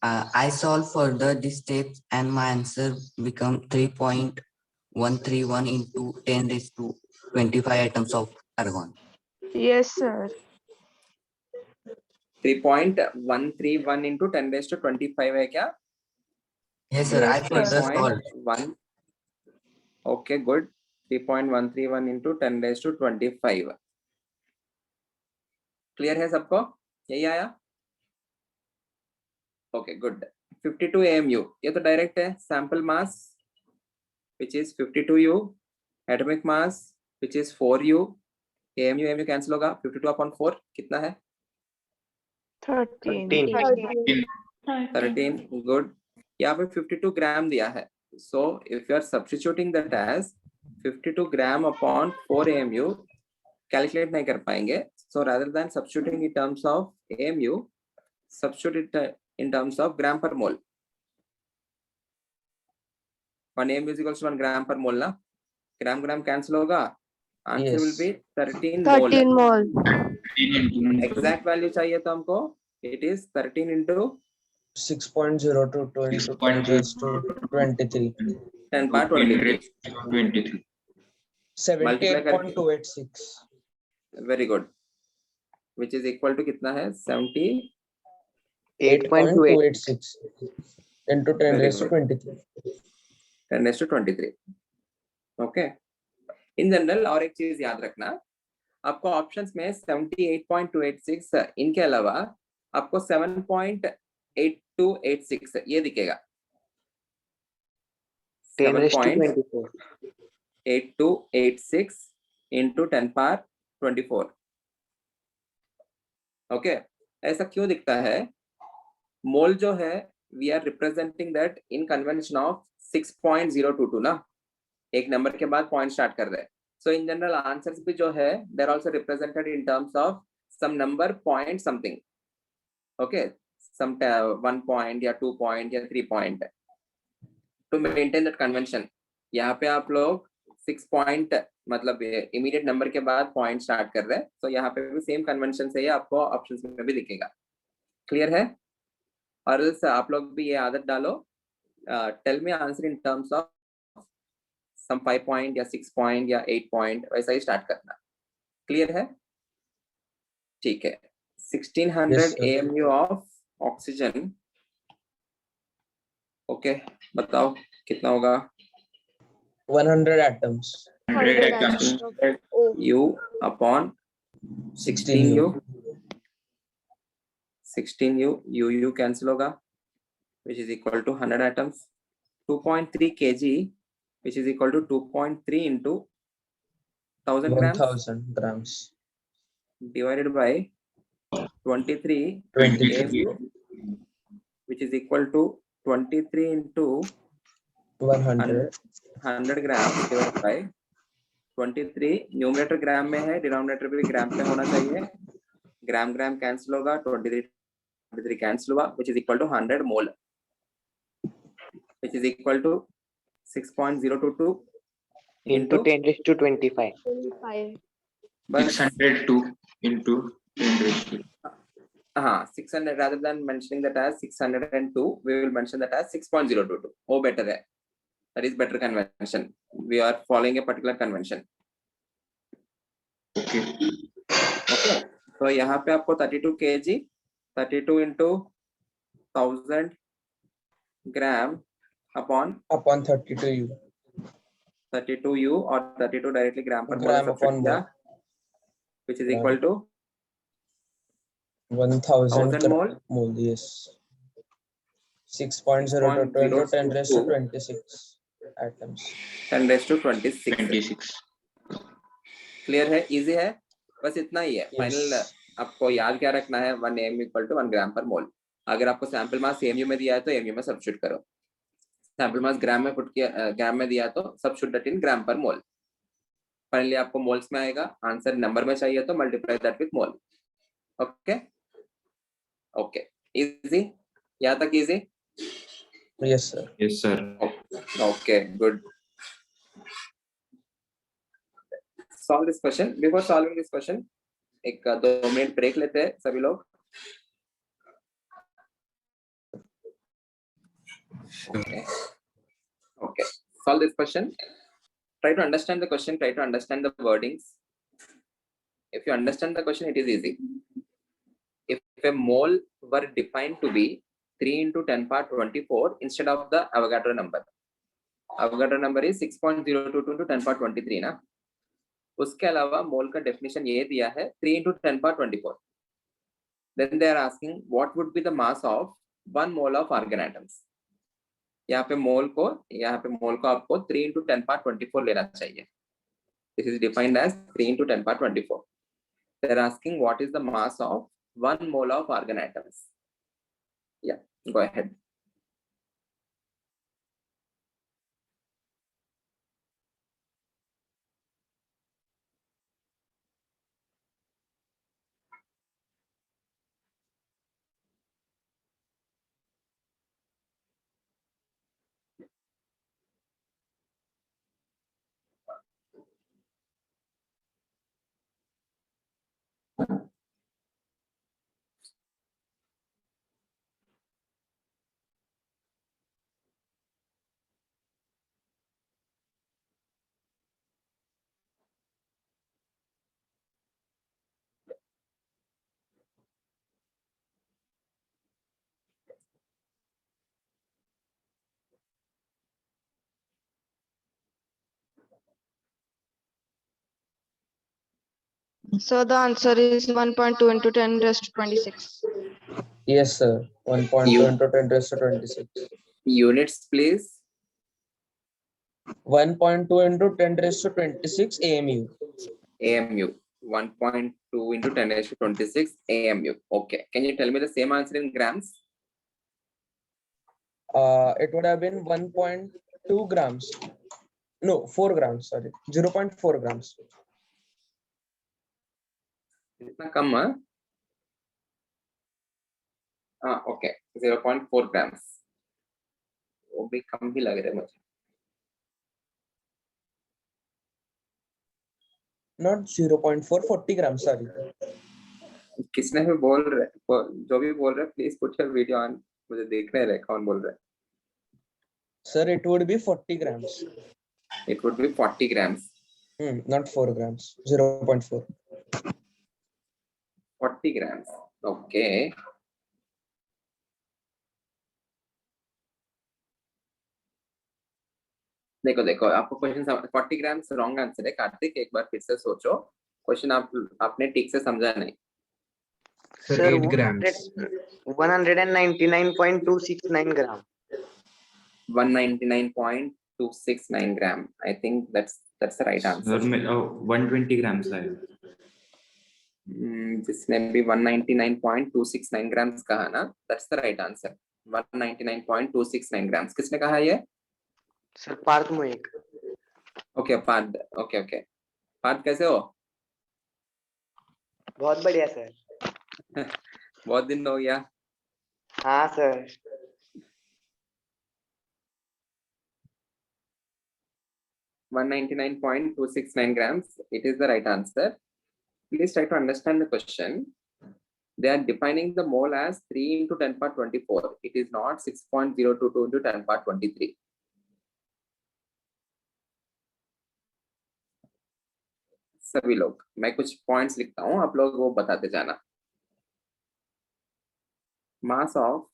Speaker 10: I solved further this step and my answer become 3.131 into 10 raised to 25 atoms of argon.
Speaker 8: Yes, sir.
Speaker 1: 3.131 into 10 raised to 25 है क्या?
Speaker 10: Yes, sir. I further solved.
Speaker 1: 3.1. Okay, good. 3.131 into 10 raised to 25. Clear है सबको? यही आया? Okay, good. 52 AMU. ये तो direct है. Sample mass, which is 52U. Atomic mass, which is 4U. AMU cancel होगा. 52 upon 4 कितना है?
Speaker 8: 13.
Speaker 5: 13.
Speaker 1: 13 गुड. यहाँ पे 52 ग्राम दिया है. So if you are substituting that as 52 gram upon 4 AMU, calculate नहीं कर पाएंगे. So rather than substituting in terms of AMU, substitute it in terms of gram per mole. 1 AMU is equals to 1 gram per mole ना. gram cancel होगा. Answer will be 13 mole.
Speaker 8: 13 mole.
Speaker 1: Exact value चाहिए तो हमको. It is 13 into
Speaker 2: 6.022 into 10 raised to 23.
Speaker 1: 10 power 23.
Speaker 7: 23.
Speaker 2: 78.286.
Speaker 1: Very good. Which is equal to कितना है? 70.
Speaker 2: 8.286 into 10
Speaker 1: Very
Speaker 2: raised to
Speaker 1: good.
Speaker 2: 23.
Speaker 1: 10 raised to 23. Okay. In general और एक चीज याद रखना, आपको ऑप्शंस में 78.286 इनके अलावा आपको 7.8286 ये दिखेगा.
Speaker 6: 10 raised to 24.
Speaker 1: 7.8286 into 10 power 24. Okay. ऐसा क्यों दिखता है? मोल जो है we are representing that in convention of 6.022 ना. एक नंबर के बाद पॉइंट स्टार्ट कर रहे हैं. सो इन जनरल आंसर्स भी जो है they are also represented in terms of some number point something. Okay. Some 1 point या 2 पॉइंट या 3 point to maintain that convention. यहाँ पे आप लोग 6 पॉइंट मतलब इमीडिएट नंबर के बाद पॉइंट स्टार्ट कर रहे हैं. तो यहाँ पे भी सेम कन्वेंशन से ही आपको ऑप्शंस में भी दिखेगा. क्लियर है? और आप लोग भी ये आदत डालो. Tell me answer in terms of some 5 point या 6 पॉइंट या 8 पॉइंट वैसा ही स्टार्ट करना. क्लियर है? ठीक है. 1600
Speaker 2: Yes, sir.
Speaker 1: AMU of oxygen. Okay. बताओ कितना होगा?
Speaker 2: 100 atoms.
Speaker 8: 100
Speaker 7: atoms.
Speaker 5: Oh,
Speaker 1: U upon 16U. 16U, U cancel होगा, which is equal to 100 atoms. 2.3 kg, which is equal to 2.3 into 1000 grams
Speaker 2: 1000 grams.
Speaker 1: divided by 23
Speaker 2: 23.
Speaker 1: AMU, which is equal to 23 into
Speaker 2: 100.
Speaker 1: 100 grams divided by 23. Numerator ग्राम में है, denominator भी ग्राम में होना चाहिए. Gram cancel होगा. 23 cancel हुआ, which is equal to 100 mole, which is equal to 6.022
Speaker 6: Into 10 raised to 25.
Speaker 5: 25.
Speaker 1: but
Speaker 7: 602 into 10 raised to.
Speaker 1: 600 rather than mentioning that as 602, we will mention that as 6.022. Oh, better है. That is better convention. We are following a particular convention.
Speaker 7: Okay.
Speaker 1: Okay. तो यहाँ पे आपको 32 kg, 32 into 1000 gram upon
Speaker 2: 32U.
Speaker 1: 32U और 32 directly gram per
Speaker 2: Gram
Speaker 1: mole
Speaker 2: upon
Speaker 1: किया,
Speaker 2: mole.
Speaker 1: which is
Speaker 2: Gram.
Speaker 1: equal to
Speaker 2: 1000
Speaker 1: mole.
Speaker 2: mole. Yes. 6.022 into 10 raised to 26 atoms.
Speaker 1: 10 raised to 26.
Speaker 7: 26.
Speaker 1: Clear है? Easy है. बस इतना ही है. Final
Speaker 2: Yes.
Speaker 1: आपको याद क्या रखना है? 1 AMU इक्वल टू 1 ग्राम पर मोल. अगर आपको सैंपल मास AMU में दिया है तो AMU में सब्स्टिट्यूट करो. सैंपल मास ग्राम में पुट किया, ग्राम में दिया तो सब्स्टिट्यूट दैट इन ग्राम पर मोल. फाइनली आपको मोल्स में आएगा. आंसर नंबर में चाहिए तो multiply that with mole. Okay. Okay. Easy? यहाँ तक easy?
Speaker 2: Yes, sir.
Speaker 7: Yes, sir.
Speaker 1: Okay, good. Solve this question. Before solving this question, एक 2 मिनट ब्रेक लेते हैं सभी लोग. Okay. Okay. Solve this question. Try to understand the question. Try to understand the wordings. If you understand the question, it is easy. If a mole were defined to be 3 into 10 power 24 instead of the Avogadro number. Avogadro number is 6.022 into 10 power 23 ना. उसके अलावा मोल का definition ये दिया है 3 into 10 power 24. Then they are asking what would be the mass of 1 mole of argon atoms. यहाँ पे मोल को आपको 3 into 10 power 24 लेना चाहिए. This is defined as 3 into 10 power 24. They are asking what is the mass of 1 mole of argon atoms. Yeah. Go ahead.
Speaker 11: So the answer is 1.2 into 10 raised to 26.
Speaker 2: Yes, sir. 1.2
Speaker 1: You-
Speaker 2: into 10 raised to 26.
Speaker 1: Units, please.
Speaker 2: 1.2 into 10 raised to 26 AMU.
Speaker 1: AMU. 1.2 into 10 raised to 26 AMU. Okay. Can you tell me the same answer in grams?
Speaker 2: It would have been 1.2 grams. No, 4 grams, sorry. 0.4 grams.
Speaker 1: इतना कम है? Okay. 0.4 grams. वो भी कम ही लग रहा है मुझे.
Speaker 2: Not 0.4, 40 grams, sorry.
Speaker 1: किसने भी बोल रहे, जो भी बोल रहे, please put your video on. मुझे देखना है कौन बोल रहा है.
Speaker 2: Sir, it would be 40 grams.
Speaker 1: It would be 40 grams.
Speaker 2: Not 4 grams. 0.4.
Speaker 1: 40 grams. Okay. देखो देखो आपको क्वेश्चन 40 ग्राम्स रॉन्ग आंसर है. कार्तिक एक बार फिर से सोचो. क्वेश्चन आपने ठीक से समझा नहीं.
Speaker 9: Sir,
Speaker 6: Sir,
Speaker 9: 8 grams.
Speaker 6: 199.269 gram.
Speaker 1: 199.269 gram. I think that's the right answer.
Speaker 7: Sir मैं 120 ग्राम्स आया.
Speaker 1: जिसने भी 199.269 grams कहा ना, that's the right answer. 199.269 grams. किसने कहा ये?
Speaker 6: Sir, Parth Mohik.
Speaker 1: Okay Parth. Okay Parth कैसे हो?
Speaker 6: बहुत बढ़िया सर.
Speaker 1: बहुत दिन हो गया.
Speaker 6: हाँ sir.
Speaker 1: 199.269 grams. It is the right answer. Please try to understand the question. They are defining the mole as 3 into 10 power 24. It is not 6.022 into 10 power 23. सभी लोग, मैं कुछ पॉइंट्स लिखता हूं, आप लोग वो बताते जाना. Mass of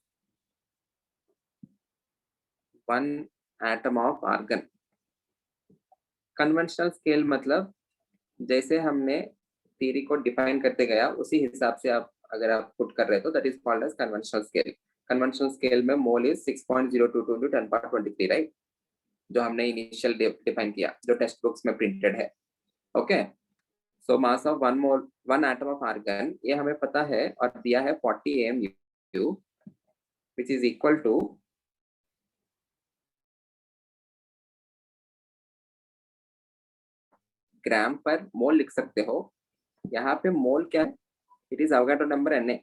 Speaker 1: one atom of argon. Conventional scale मतलब जैसे हमने थ्योरी को डिफाइन करते गया उसी हिसाब से आप अगर आप पुट कर रहे हो तो that is called as conventional scale. Conventional scale में mole is 6.022 into 10 power 23, right? जो हमने इनिशियल डिफाइन किया, जो टेक्स्ट बुक्स में प्रिंटेड है. Okay. So mass of one atom of argon ये हमें पता है और दिया है 40 AMU, which is equal to ग्राम पर मोल लिख सकते हो. यहाँ पे मोल क्या है? It is Avogadro number Na.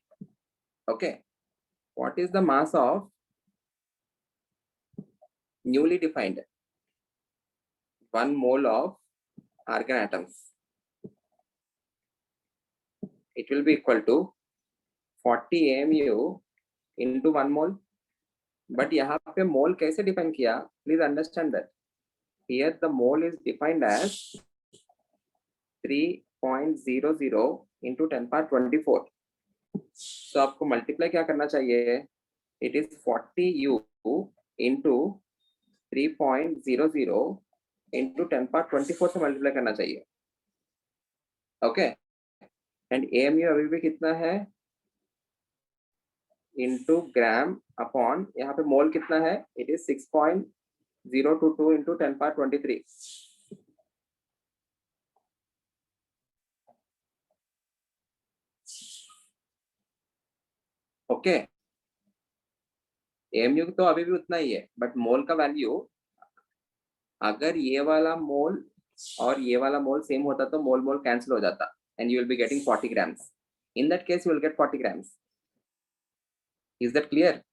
Speaker 1: Okay. What is the mass of newly defined 1 mole of argon atoms? It will be equal to 40 AMU into 1 mole. But यहाँ पे मोल कैसे डिफाइन किया? Please understand that. Here the mole is defined as 3.00 into 10 power 24. So आपको multiply क्या करना चाहिए? It is 40U into 3.00 into 10 power 24 से multiply करना चाहिए. ओके. एंड AMU अभी भी कितना है? इंटू ग्राम अपॉन यहाँ पे मोल कितना है? It is 6.022 into 10 power 23. Okay. AMU तो अभी भी उतना ही है, बट मोल का वैल्यू अगर ये वाला मोल और ये वाला मोल सेम होता तो मोल मोल कैंसिल हो जाता and you will be getting 40 grams. In that case, you will get 40 grams. Is that clear?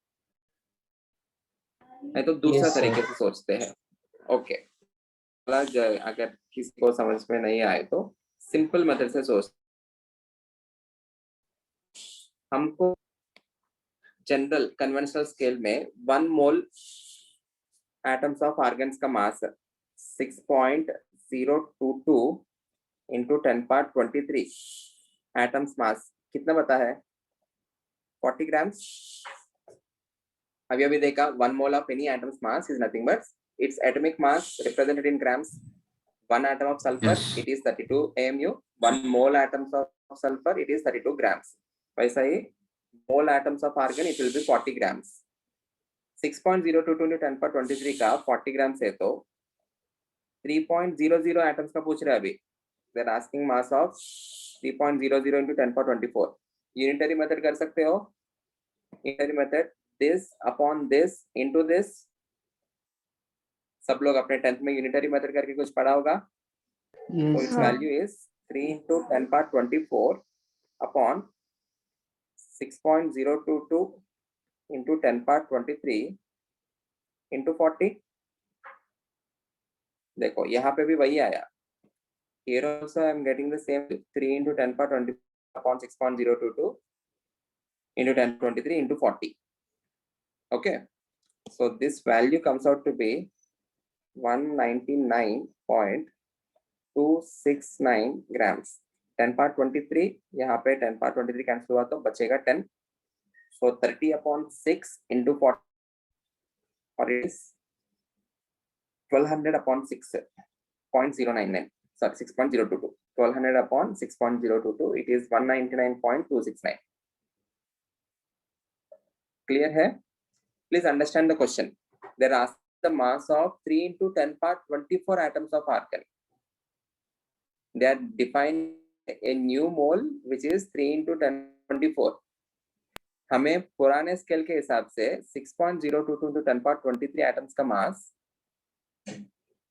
Speaker 1: नहीं तो दूसरा
Speaker 2: Yes, sir.
Speaker 1: तरीके से सोचते हैं. ओके, अगर किसी को समझ में नहीं आए तो सिंपल मेथड से सोच. हमको जनरल कन्वेंशनल स्केल में 1 मोल एटम्स ऑफ आर्गन्स का मास 6.022 into 10 power 23 atoms mass कितना बता है? 40 grams. अभी देखा 1 mole of any atom's mass is nothing but its atomic mass represented in grams. 1 atom of sulfur,
Speaker 7: Yes.
Speaker 1: it is 32 AMU. 1 mole atoms of sulfur, it is 32 grams. वैसा ही mole atoms of argon, it will be 40 grams. 6.022 into 10 power 23 का 40 grams है तो 3.00 atoms का पूछ रहे हैं अभी. They're asking mass of 3.00 into 10 power 24. Unitary method कर सकते हो. Unitary method this upon this into this. सब लोग अपने 10th में unitary method करके कुछ पढ़ा होगा. So its value is 3 into 10 power 24 upon 6.022 into 10 power 23 into 40. देखो यहाँ पे भी वही आया. Here also I am getting the same 3 into 10 power 20 upon 6.022 into 10 23 into 40. Okay, so this value comes out to be 199.269 grams. 10 power 23 यहाँ पे 10 power 23 cancel हुआ तो बचेगा 10. So 30 upon 6 into 40 or it is 1200 upon 6.099. Sorry, 6.022. 1200 upon 6.022. It is 199.269. Clear है? Please understand the question. They're asking the mass of 3 into 10 power 24 atoms of argon. They are defining a new mole which is 3 into 10 24. हमें पुराने scale के हिसाब से 6.022 into 10 power 23 atoms का मास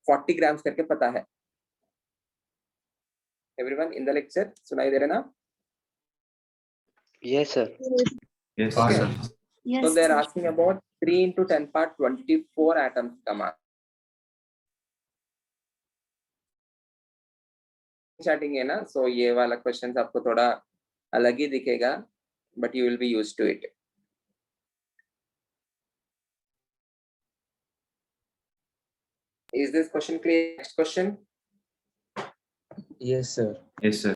Speaker 1: 40 grams करके पता है. Everyone in the lecture सुनाई दे रहे ना?
Speaker 6: Yes, sir.
Speaker 7: Yes,
Speaker 1: Okay.
Speaker 7: sir.
Speaker 1: So they are asking about 3 into 10 power 24 atoms का मास. स्टार्टिंग है ना, so ये वाला क्वेश्चन आपको थोड़ा अलग ही दिखेगा, but you will be used to it. Is this question clear? Next question.
Speaker 2: Yes, sir.
Speaker 7: Yes, sir.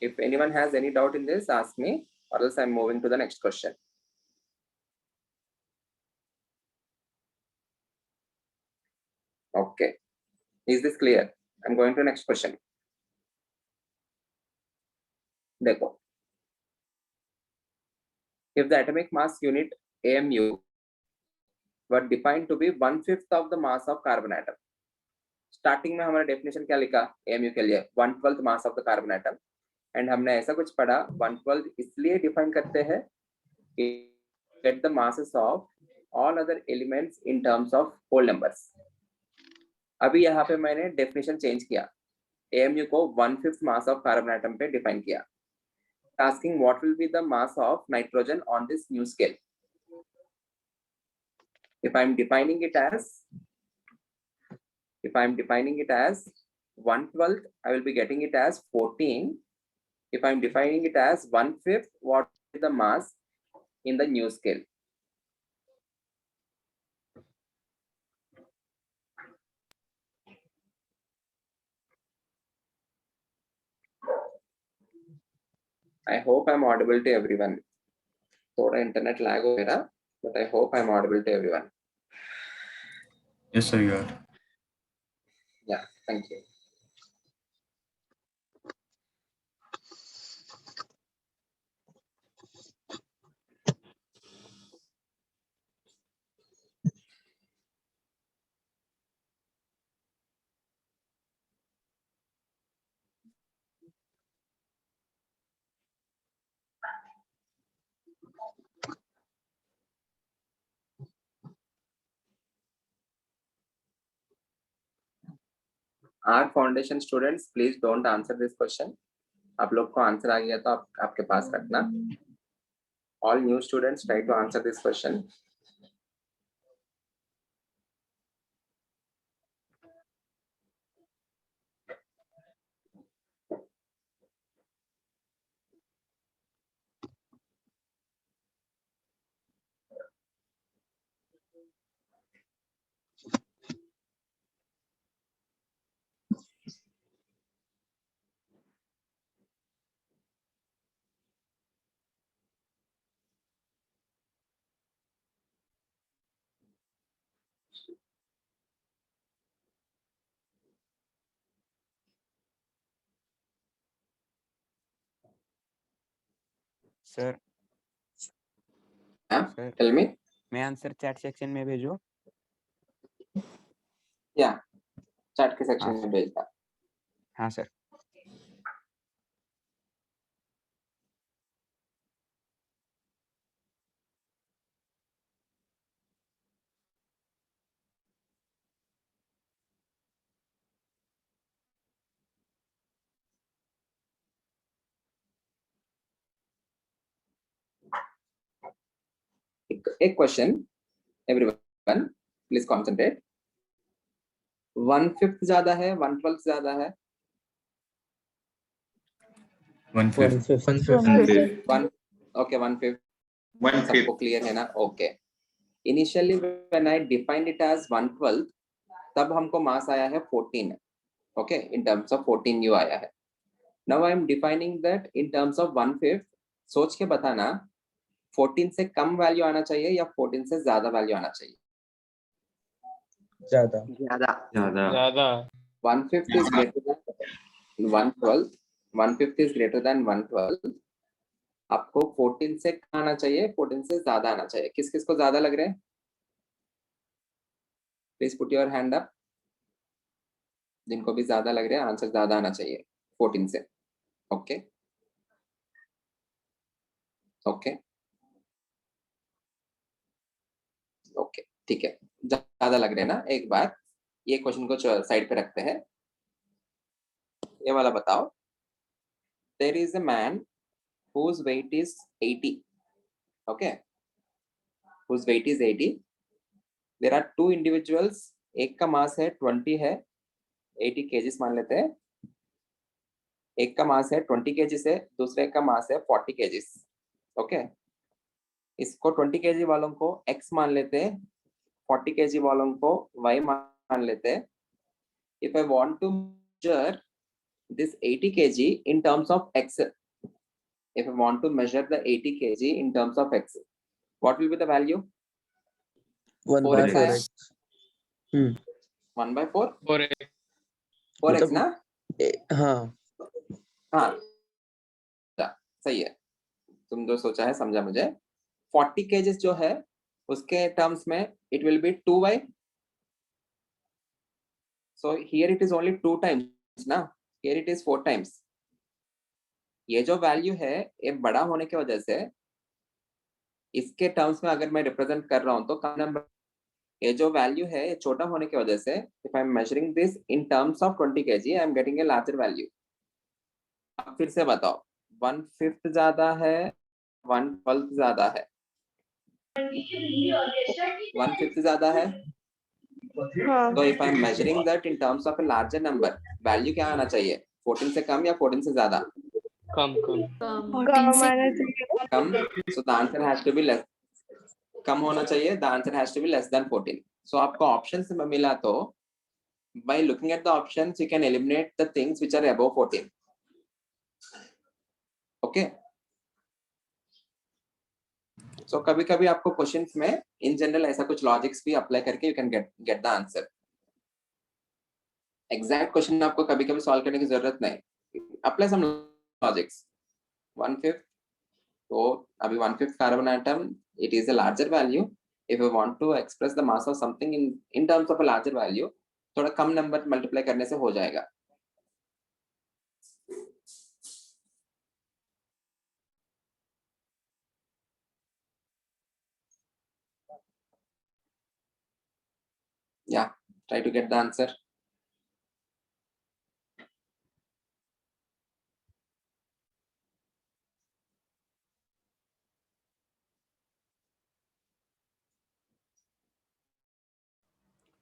Speaker 1: If anyone has any doubt in this, ask me, or else I'm moving to the next question. Okay. Is this clear? I'm going to next question. देखो. If the atomic mass unit AMU were defined to be 1/5 of the mass of carbon atom. Starting में हमारा definition क्या लिखा AMU के लिए? 1/12 mass of the carbon atom. And हमने ऐसा कुछ पढ़ा 1/12 इसलिए define करते हैं कि get the masses of all other elements in terms of whole numbers. अभी यहाँ पे मैंने definition change किया. AMU को 1/5 mass of carbon atom पे define किया. Asking what will be the mass of nitrogen on this new scale. If I'm defining it as 1/12, I will be getting it as 14. If I'm defining it as 1/5, what is the mass in the new scale? I hope I'm audible to everyone. थोड़ा internet lag हो मेरा, but I hope I'm audible to everyone.
Speaker 7: Yes, sir, you are.
Speaker 1: Yeah, thank you. Are foundation students please don't answer this question. आप लोग को answer आ गया तो आप आपके पास रखना. All new students try to answer this question.
Speaker 12: Sir
Speaker 1: tell me.
Speaker 12: मैं आंसर चैट सेक्शन में भेजूं?
Speaker 1: या चैट के
Speaker 12: हाँ
Speaker 1: सेक्शन में भेजना.
Speaker 12: हाँ सर.
Speaker 1: एक क्वेश्चन एवरीवन प्लीज कंसंट्रेट. 1/5 ज्यादा है 1/12 ज्यादा है?
Speaker 7: 1/5.
Speaker 1: 1 ओके 1/5 सबको क्लियर है ना? Okay. Initially when I defined it as 1/12 तब हमको मास आया है 14. Okay in terms of 14 U आया है. Now I am defining that in terms of 1/5. सोच के बताना 14 से कम वैल्यू आना चाहिए या 14 से ज्यादा वैल्यू आना चाहिए?
Speaker 2: ज्यादा.
Speaker 8: ज्यादा.
Speaker 1: 1/5 is greater than 1/12. 1/5 is greater than 1/12. आपको 14 से कम आना चाहिए 14 से ज्यादा आना चाहिए. किस किस को ज्यादा लग रहे हैं? Please put your hand up. जिनको भी ज्यादा लग रहे हैं आंसर ज्यादा आना चाहिए 14 से. ओके ओके ओके ठीक है. ज्यादा लग रहे हैं ना? एक बार ये क्वेश्चन को साइड पे रखते हैं. ये वाला बताओ. There is a man whose weight is 80. Okay, whose weight is 80. There are two individuals. एक का मास है 20 है 80 kgs मान लेते हैं. एक का मास है 20 kgs है दूसरे का मास है 40 kgs. ओके इसको 20 kg वालों को x मान लेते हैं 40 kg वालों को y मान लेते हैं. If I want to measure this 80 kg in terms of x, if I want to measure the 80 kg in terms of x, what will be the value?
Speaker 2: 1/4x.
Speaker 1: 1/4?
Speaker 8: 4x.
Speaker 1: 4x ना?
Speaker 2: हाँ.
Speaker 1: हाँ सही है. तुम जो सोचा है समझा मुझे. 40 kgs जो है उसके टर्म्स में it will be 2y. So here it is only 2 times ना. Here it is 4 times. ये जो वैल्यू है ये बड़ा होने की वजह से इसके टर्म्स में अगर मैं रिप्रेजेंट कर रहा हूं तो कम नंबर. ये जो वैल्यू है ये छोटा होने की वजह से if I am measuring this in terms of 20 kg I am getting a larger value. अब फिर से बताओ 1/5 ज्यादा है 1/12 ज्यादा है? 1/5 ज्यादा है. तो if I am measuring that in terms of a larger number value क्या आना चाहिए? 14 से कम या 14 से ज्यादा?
Speaker 8: कम.
Speaker 1: कम. So the answer has to be less. कम होना चाहिए. The answer has to be less than 14. सो आपको ऑप्शंस में मिला तो by looking at the options you can eliminate the things which are above 14. Okay. So कभी कभी आपको क्वेश्चंस में इन जनरल ऐसा कुछ लॉजिक्स भी अप्लाई करके you can get the answer. Exact question आपको कभी कभी सॉल्व करने की जरूरत नहीं. अप्लाई सम लॉजिक्स. 1/5 तो अभी 1/5 carbon atom it is a larger value. If you want to express the mass of something in terms of a larger value थोड़ा कम नंबर मल्टीप्लाई करने से हो जाएगा. Yeah, try to get the answer.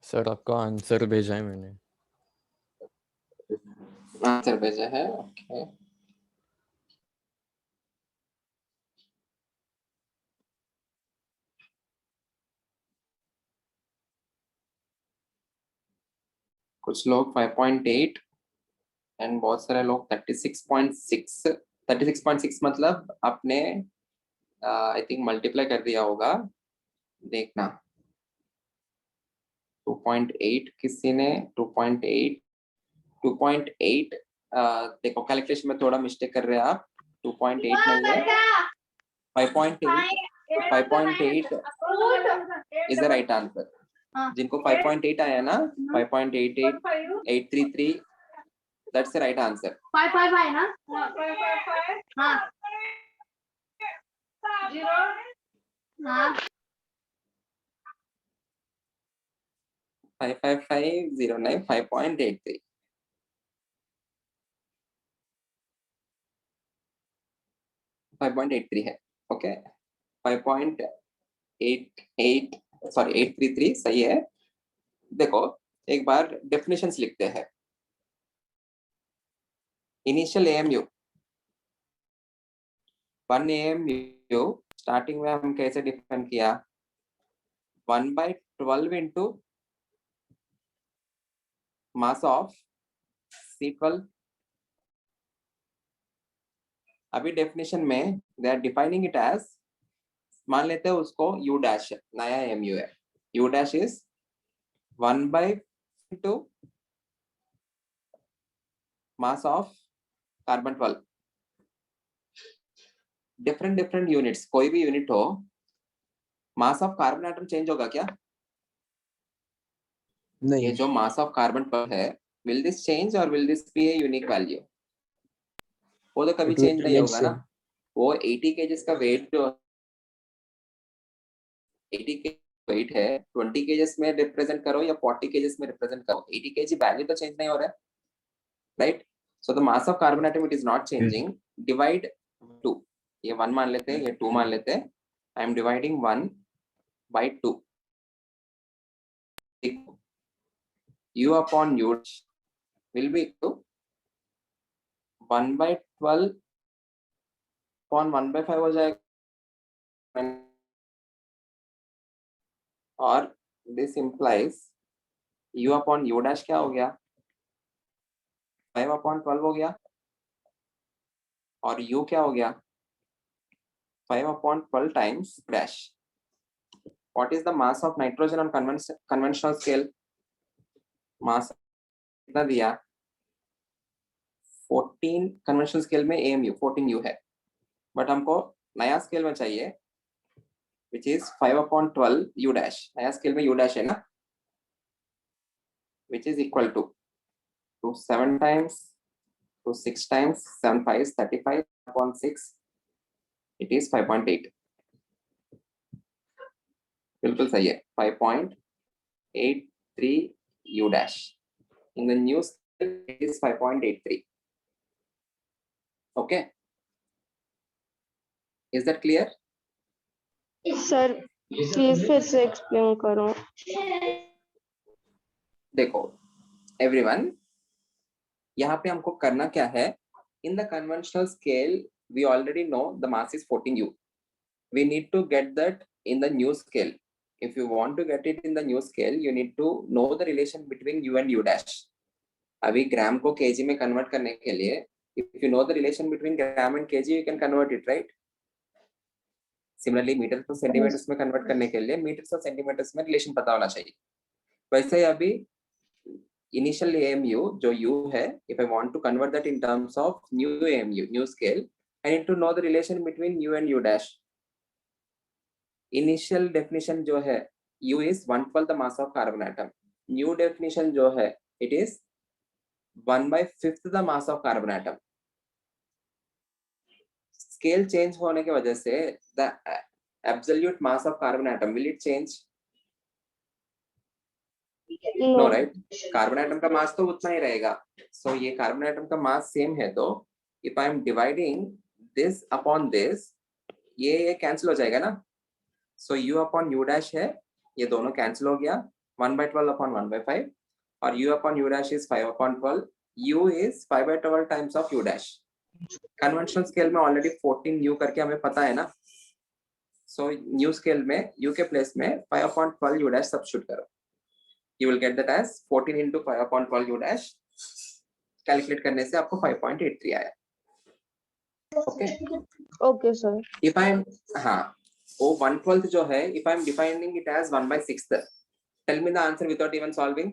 Speaker 7: Sir आपका answer भेजा है मैंने।
Speaker 1: Answer भेजा है, ओके। कुछ लोग 5.8 एंड बहुत सारे लोग 36.6। 36.6 मतलब आपने आई थिंक मल्टीप्लाई कर दिया होगा, देखना। 2.8 किसी ने 2.8 देखो कैलकुलेशन में थोड़ा मिस्टेक कर रहे हैं आप। 2.8 नहीं है, 5.8। 5.8 इज द राइट आंसर। जिनको 5.8 आया ना, 5.88 833, दैट्स द राइट आंसर।
Speaker 13: 5 है ना? हाँ 0 हाँ
Speaker 1: 55509 5.83। 5.83 है, ओके। 5.88 सॉरी 833 सही है। देखो एक बार डेफिनेशंस लिखते हैं। इनिशियल एएमयू 1 एएमयू स्टार्टिंग में हम कैसे डिफाइन किया? 1/12 इंटू मास ऑफ C12। अभी डेफिनेशन में they are defining it as, मान लेते हैं उसको U डैश, नया एएमयू है। U dash is 1/2 mass of carbon 12। Different units, कोई भी यूनिट हो, mass of carbon atom change होगा क्या?
Speaker 2: नहीं।
Speaker 1: ये जो मास ऑफ कार्बन 12 है, विल दिस चेंज और will this be a unique value? वो तो कभी
Speaker 2: It will
Speaker 1: चेंज नहीं
Speaker 2: remain
Speaker 1: होगा ना।
Speaker 2: same.
Speaker 1: वो 80 केजीस का वेट जो 80 के वेट है, 20 केजीस में रिप्रेजेंट करो या 40 केजीस में रिप्रेजेंट करो, 80 केजी वैल्यू तो चेंज नहीं हो रहा है, right? So the mass of carbon atom it is not changing. Divide 2, ये 1 मान लेते हैं, ये 2 मान लेते हैं। I am dividing 1/2। U upon U will be equal to 1/12 upon 1/5 हो जाएगा, और this implies U upon U dash क्या हो गया? 5/12 हो गया, और U क्या हो गया? 5/12 times dash. What is the mass of nitrogen on conventional scale? मास कितना दिया? 14 कन्वेंशनल स्केल में AMU 14U है, बट हमको नया स्केल में चाहिए which is 5/12 U dash। नया स्केल में U dash है ना, which is equal to 7 times 6 times 7 5 35/6, it is 5.8। बिल्कुल सही है, 5.83 U dash। In the new scale it is 5.83। okay, is that clear?
Speaker 11: Sir please फिर से एक्सप्लेन करो।
Speaker 1: देखो एवरीवन, यहाँ पे हमको करना क्या है? In the conventional scale we already know the mass is 14U. We need to get that in the new scale. If you want to get it in the new scale, you need to know the relation between U and U dash. अभी ग्राम को KG में convert करने के लिए, if you know the relation between gram and kg, you can convert it, right? Similarly, metre to centimetres में convert करने के लिए मीटर्स और सेंटीमीटर्स में रिलेशन पता होना चाहिए। वैसे ही अभी इनिशियल AMU जो U है, if I want to convert that in terms of new AMU, new scale, I need to know the relation between U and U dash. Initial definition जो है, U is 1/12 the mass of carbon atom. New definition जो है, it is 1/5 the mass of carbon atom. Scale change होने की वजह से the absolute mass of carbon atom, will it change? No, right? Carbon atom का मास तो उतना ही रहेगा। So ये कार्बन एटम का मास सेम है, तो if I am dividing this upon this, ये कैंसिल हो जाएगा ना। So U upon U dash है, ये दोनों कैंसिल हो गया, 1 by 12 upon 1 by 5, or u upon u dash is 5 upon 12. U is 5 by 12 times of u dash. Conventional scale में already 14 u करके हमें पता है ना. So new scale में u के place में 5 upon 12 u dash substitute करो. You will get that as 14 into 5 upon 12 u dash. Calculate करने से आपको 5.83 आया. Okay.
Speaker 11: Okay, sir.
Speaker 1: If I'm हाँ वो 1/12 जो है, if I'm defining it as 1/6, tell me the answer without even solving.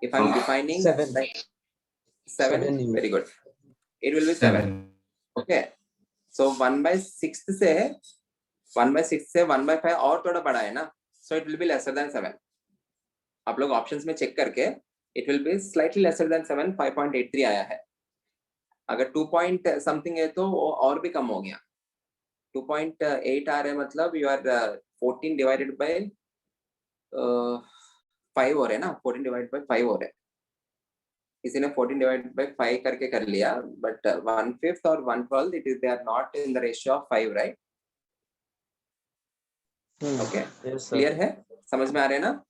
Speaker 1: If I'm defining
Speaker 2: 7.
Speaker 1: 7, very good. It will be 7. Okay. So 1/6 से 1/5 और थोड़ा बड़ा है ना, so it will be lesser than 7. आप लोग ऑप्शंस में चेक करके it will be slightly lesser than 7, 5.83 आया है. अगर 2 point something है तो वो और भी कम हो गया. 2.8 आ रहा है, मतलब you are 14 divided by 5 हो रहे हैं ना, 14 divided by 5 हो रहे हैं. किसी ने 14 divided by 5 करके कर लिया, but 1/5 और 1/12 it is they are not in the ratio of 5, right? Okay.
Speaker 2: Yes, sir.
Speaker 1: Clear है? समझ में आ रहे हैं ना?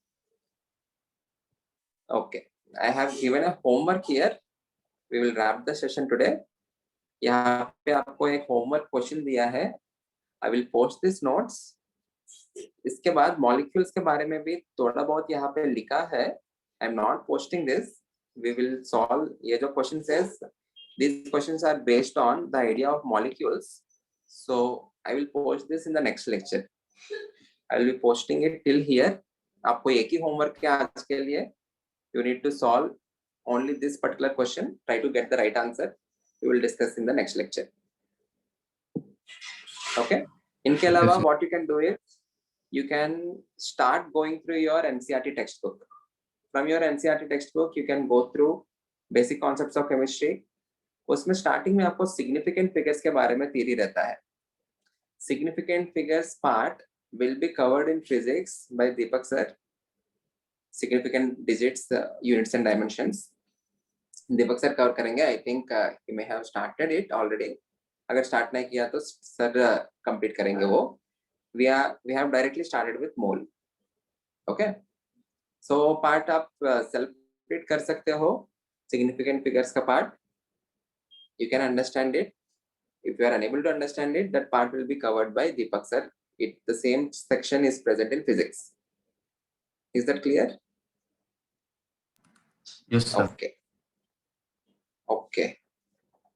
Speaker 1: Okay. I have given a homework here. We will wrap the session today. यहाँ पे आपको एक homework question दिया है. I will post this notes. इसके बाद molecules के बारे में भी थोड़ा बहुत यहाँ पे लिखा है. I am not posting this. We will solve. ये जो question says, these questions are based on the idea of molecules. So I will post this in the next lecture. I will be posting it till here. आपको एक ही homework है आज के लिए. You need to solve only this particular question. Try to get the right answer. We will discuss in the next lecture. Okay. इनके अलावा what you can do is you can start going through your NCERT textbook. From your NCERT textbook, you can go through basic concepts of chemistry. उसमें starting में आपको significant figures के बारे में theory रहता है. Significant figures part will be covered in physics by Deepak sir. Significant digits, units and dimensions. Deepak sir cover करेंगे. I think he may have started it already. अगर start नहीं किया तो sir complete करेंगे वो. We have directly started with mole. Okay. So part आप self complete कर सकते हो. Significant figures का part. You can understand it. If you are unable to understand it, that part will be covered by Deepak sir. The same section is present in physics. Is that clear?
Speaker 9: Yes, sir.
Speaker 1: Okay. Okay.